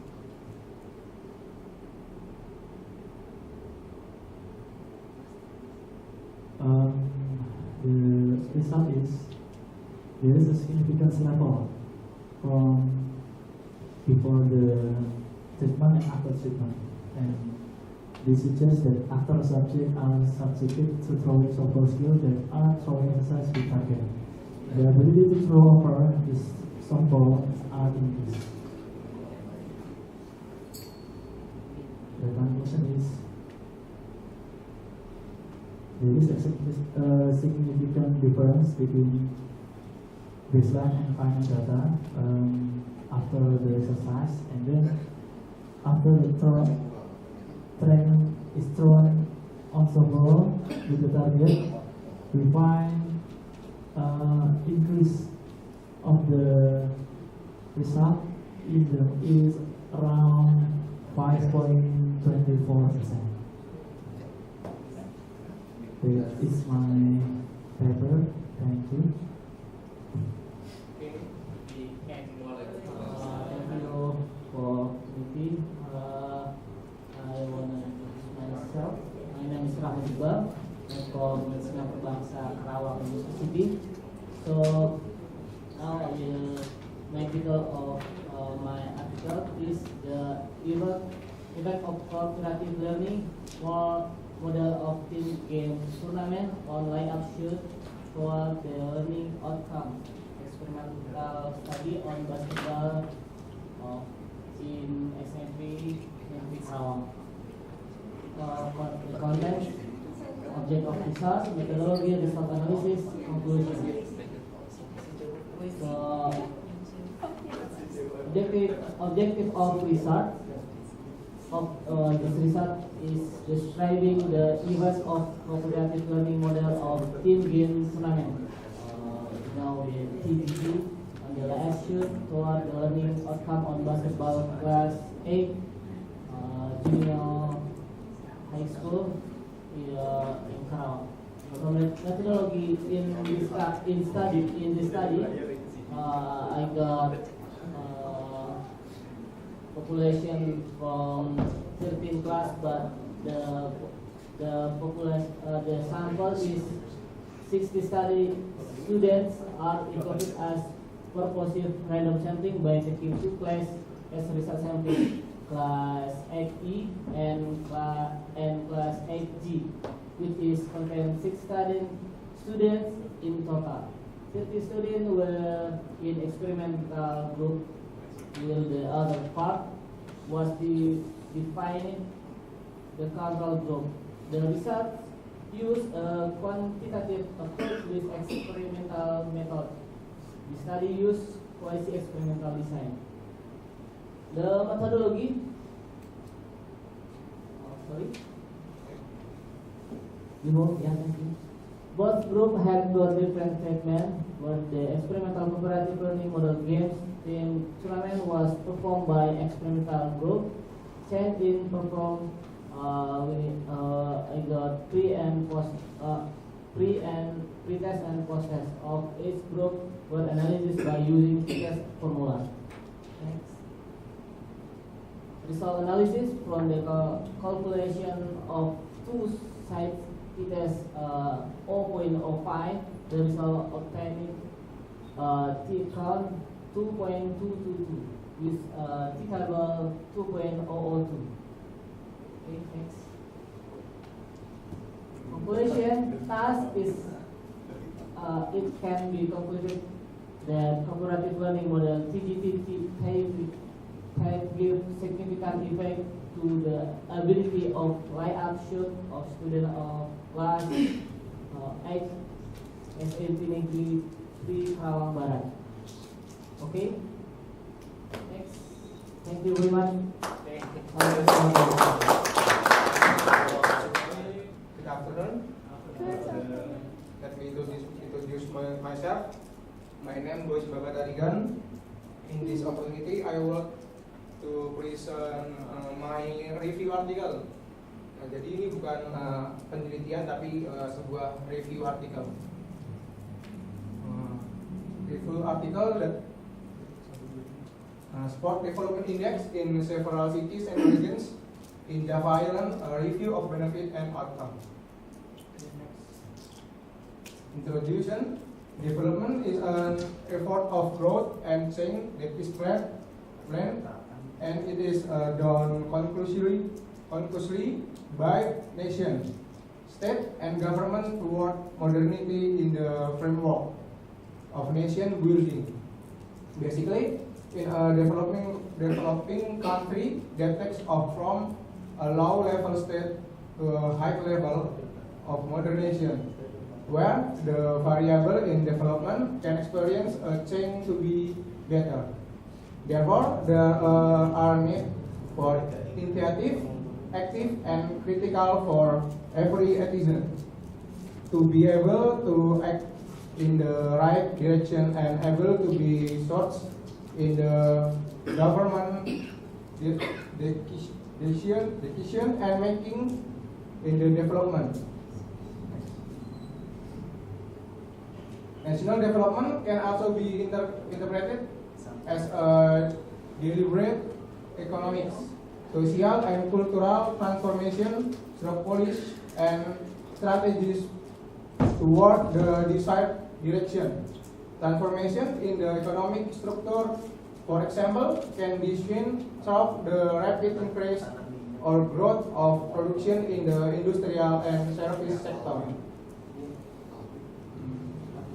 The result is there is a significance level from before the treatment and after treatment, and this suggests that after subjects are subjected to throwing softball skills that are throwing exercise with target, the ability to throw over this softball are increased. The conclusion is there is a significant difference between baseline and final data after the exercise, and then after the train is thrown on softball with the target, we find increase of the result is around 5.24%. This is my paper. Thank you. Okay, we can Thank you for meeting. I want to introduce myself. My name is Rahmat Iqbal. I'm from Singapore Bangsa Karawang University. So now I will make title of my article is the effect of cooperative learning model of team game tournament on line-up shoot for the learning outcome. Experimental study on basketball in SMP Karawang. The content, object of research, methodology, result analysis, conclusion. So, objective of research this research is describing the effects of cooperative learning model of team game tournament. Now with TGT on the last shoot toward the learning outcome on basketball class 8 junior high school in Karawang. So methodology in this study, I got population from 13 class, but the population the sample is 60 study students are included as purposive random sampling by taking two class as result sampling, class 8E and class 8G, which is contain 6 students in total. 30 students were in experimental group, while the other part was defining the control group. The results use a quantitative approach with experimental method. The study used quasi-experimental design. The methodology, both groups had got different treatment, but the experimental cooperative learning model games team tournament was performed by experimental group. Change in perform I got pre-test and post-test of each group were analyzed by using test formula. Next. Result analysis from the calculation of two sides t-test 0.05, the result obtained t-count 2.222 with t-table 2.002. Okay, next. Conclusion task is it can be concluded that cooperative learning model TGT give significant effect to the ability of line-up shoot of students of class 8 SMP Negeri 3 Karawang Barat. Okay. Next. Thank you very much. Thank you. myself. My name is Babat Arigan. In this opportunity, I want to present my review article. Jadi ini bukan penelitian tapi sebuah review artikel. Review article that Sport Development Index in several cities and regions in Java Island, a review of benefit and outcome. Introduction. Development is an effort of growth and change that is planned and it is done conclusively by nation, state and government toward modernity in the framework of nation building. Basically, in a developing country that takes off from a low level state to a high level of modernization, where the variable in development can experience a change to be better. Therefore, there are need for initiative, active and critical for every citizen to be able to act in the right direction and able to be sourced in the government decision and making in the development. National development can also be interpreted as a deliberate economics, social and cultural transformation through policy and strategies toward the desired direction. Transformation in the economic structure, for example, can be seen through the rapid increase or growth of production in the industrial and service sector.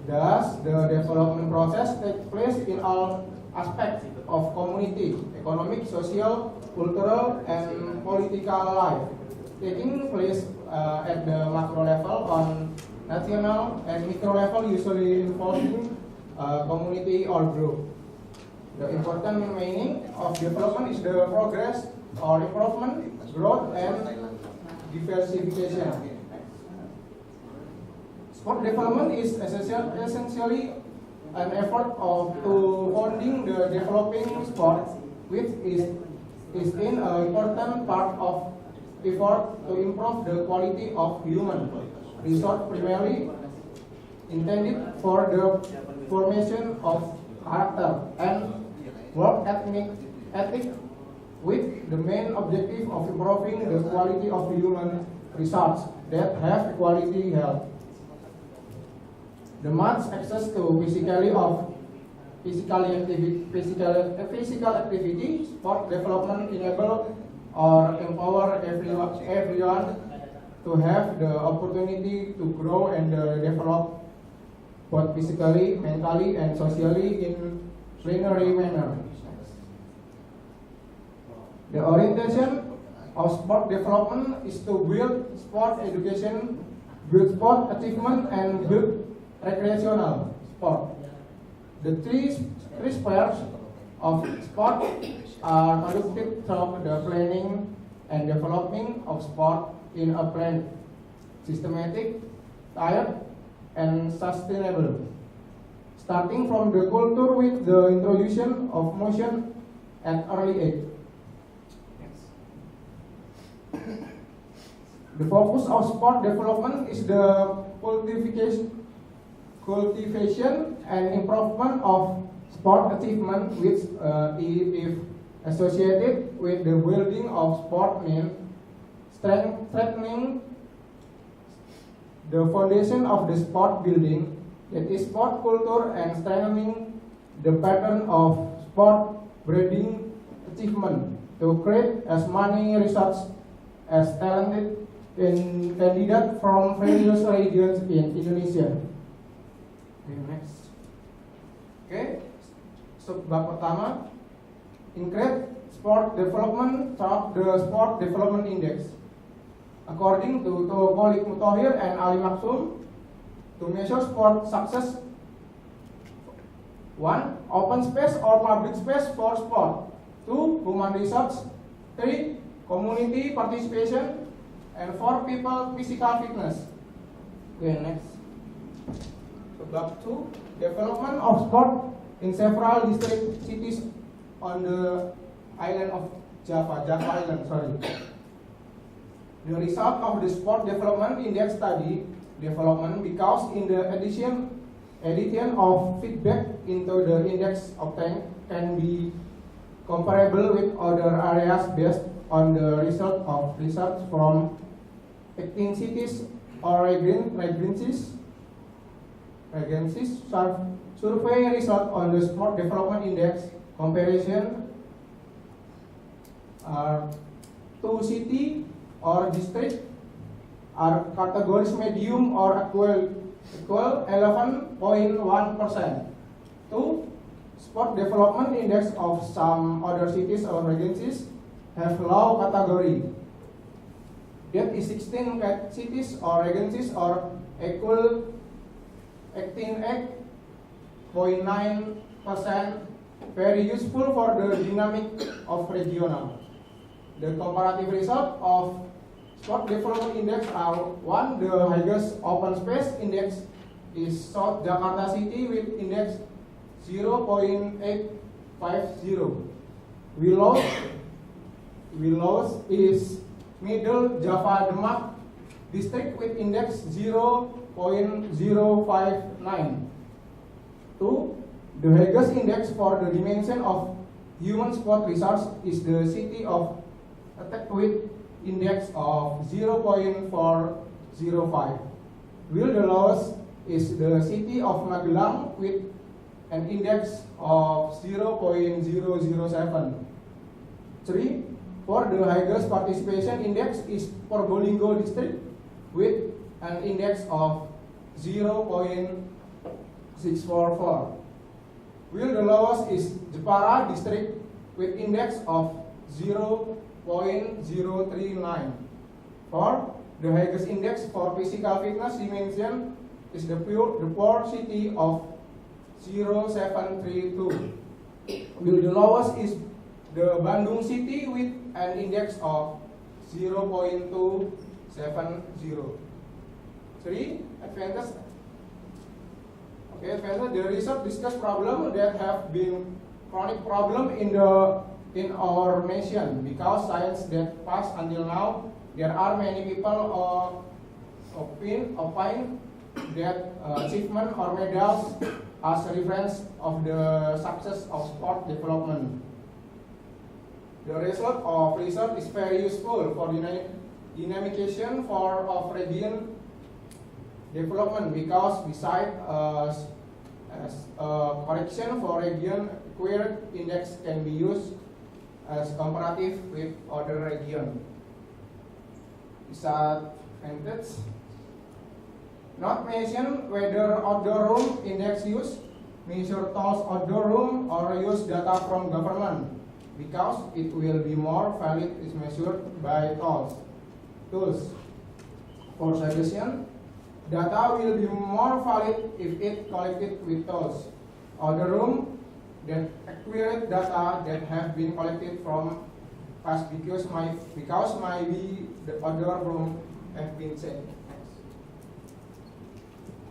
Thus, the development process takes place in all aspects of community, economic, social, cultural, and political life, taking place at the macro level on national and micro level, usually involving community or group. The important meaning of development is the progress or improvement, growth, and diversification. Sport development is essentially an effort to funding the developing sport, which is an important part of effort to improve the quality of human resource, primarily intended for the formation of character and work ethic, with the main objective of improving the quality of human resource that have quality health. The much access to physical activity, sport development enable or empower everyone to have the opportunity to grow and develop both physically, mentally, and socially in plenary manner. The orientation of sport development is to build sport education, build sport achievement, and build recreational sport. The three spheres of sport are conducted through the planning and developing of sport in a planned, systematic, tiered, and sustainable. Starting from the culture with the introduction of motion at early age. The focus of sport development is the cultivation and improvement of sport achievement, which if associated with the building of sport means strengthening the foundation of the sport building, that is sport culture, and strengthening the pattern of sport breeding achievement to create as many research as talented candidates from various regions in Indonesia. Okay, next. Okay, so bab pertama, increase sport development through the Sport Development Index. According to Khalid Mutahir and Ali Maksum, to measure sport success, 1. Open space or public space for sport. 2. Human research. 3. Community participation. And 4. People physical fitness. Okay, next. So bab 2. development of sport in several district cities on the island of Java Island, sorry. The result of the sport development index study development because in the addition of feedback into the index obtained can be comparable with other areas based on the result of research from 18 cities or agencies. Survey result on the sport development index comparison are 2 city or district are categories medium or equal 11.1%. 2. Sport development index of some other cities or agencies have low category. That is 16 cities or agencies or equal 18.9%, very useful for the dynamic of regional. The comparative result of sport development index are 1. The highest open space index is South Jakarta City with index 0.850. Willows is Middle Java Demak district with index 0.059. 2. The highest index for the dimension of human sport research is the city of Attack with index of 0.405. While the lowest is the city of Magelang with an index of 0.007. 3. For the highest participation index is Probolinggo district with an index of 0.644. While the lowest is Jepara district with index of 0.039. For the highest index for physical fitness dimension is the poor city of 0.732. While the lowest is the Bandung city with an index of 0.270. 3. Advantage. The research discuss problem that have been chronic problem in our nation because science that passed until now, there are many people opine that achievement or medals as a reference of the success of sport development. The result of research is very useful for dynamication of region development because besides as a correction for region queer index can be used as comparative with other region. Disadvantage. Not mention whether outdoor room index use, measure tools outdoor room or use data from government because it will be more valid is measured by tools. For suggestion, data will be more valid if it collected with tools. Other room that accurate data that have been collected from past because maybe the other room have been changed.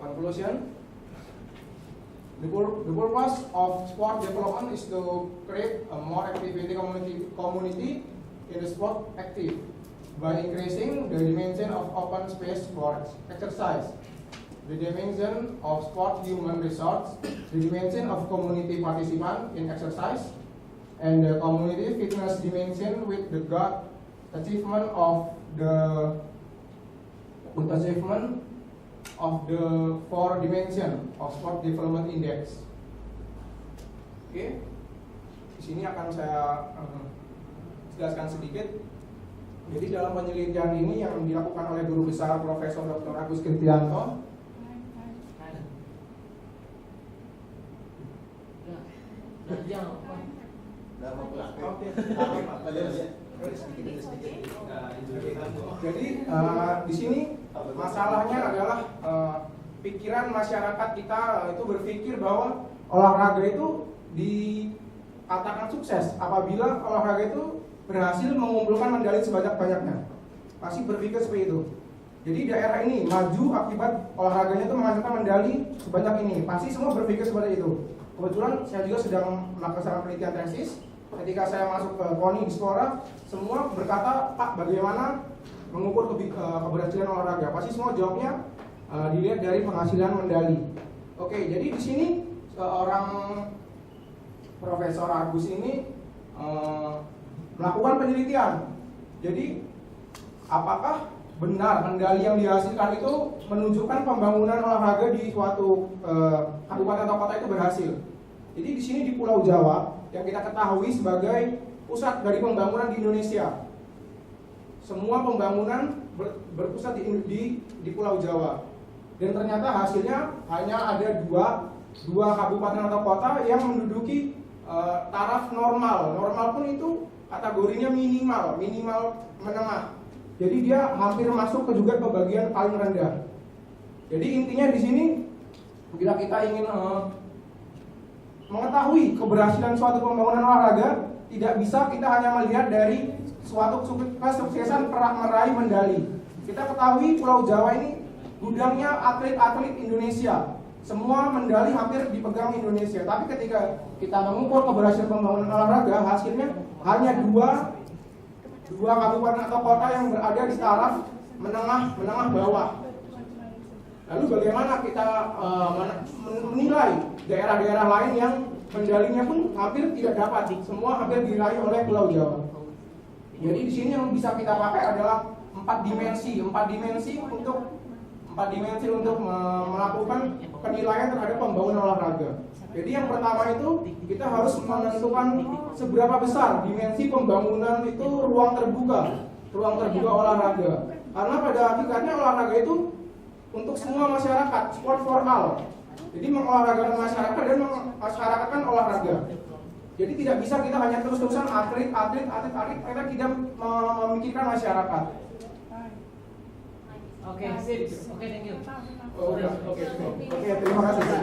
Conclusion. The purpose of sport development is to create a more activity community in the sport active by increasing the dimension of open space for exercise, the dimension of sport human resource, the dimension of community participant in exercise, and the community fitness dimension with the good achievement of the 4 dimension of sport development index. Oke, di sini akan saya jelaskan sedikit. Jadi dalam penelitian ini yang dilakukan oleh guru besar Profesor Dr. Agus Kristianto, jadi di sini masalahnya adalah pikiran masyarakat kita itu berpikir bahwa olahraga itu dikatakan sukses apabila olahraga itu berhasil mengumpulkan medali sebanyak-banyaknya. Masih berpikir seperti itu. Jadi daerah ini maju akibat olahraganya itu menghasilkan medali sebanyak ini. Pasti semua berpikir seperti itu. Kebetulan saya juga sedang melaksanakan penelitian tesis. Ketika saya masuk ke KONI di Spora, semua berkata, Pak, bagaimana mengukur keberhasilan olahraga? Pasti semua jawabnya dilihat dari penghasilan medali. Oke, jadi di sini seorang Profesor Agus ini melakukan penelitian. Jadi, apakah benar medali yang dihasilkan itu menunjukkan pembangunan olahraga di suatu kabupaten atau kota itu berhasil? Jadi di sini di Pulau Jawa yang kita ketahui sebagai pusat dari pembangunan di Indonesia. Semua pembangunan berpusat di Pulau Jawa. Dan ternyata hasilnya hanya ada dua kabupaten atau kota yang menduduki taraf normal. Normal pun itu kategorinya minimal menengah. Jadi dia hampir masuk juga ke bagian paling rendah. Jadi intinya di sini bila kita ingin mengetahui keberhasilan suatu pembangunan olahraga, tidak bisa kita hanya melihat dari suatu kesuksesan meraih medali. Kita ketahui Pulau Jawa ini gudangnya atlet-atlet Indonesia. Semua medali hampir dipegang Indonesia. Tapi ketika kita mengukur keberhasilan pembangunan olahraga, hasilnya hanya dua kabupaten atau kota yang berada di taraf menengah bawah. Lalu bagaimana kita menilai daerah-daerah lain yang medalinya pun hampir tidak dapat, semua hampir diraih oleh Pulau Jawa. Jadi di sini yang bisa kita pakai adalah 4 dimensi untuk melakukan penilaian terhadap pembangunan olahraga. Jadi yang pertama itu kita harus menentukan seberapa besar dimensi pembangunan itu ruang terbuka olahraga. Karena pada hakikatnya olahraga itu untuk semua masyarakat, sport for all. Jadi mengolahragakan masyarakat dan memasyarakatkan olahraga. Jadi tidak bisa kita hanya terus-terusan atlet, kita tidak memikirkan masyarakat. Oke, thank you. Oke, terima kasih.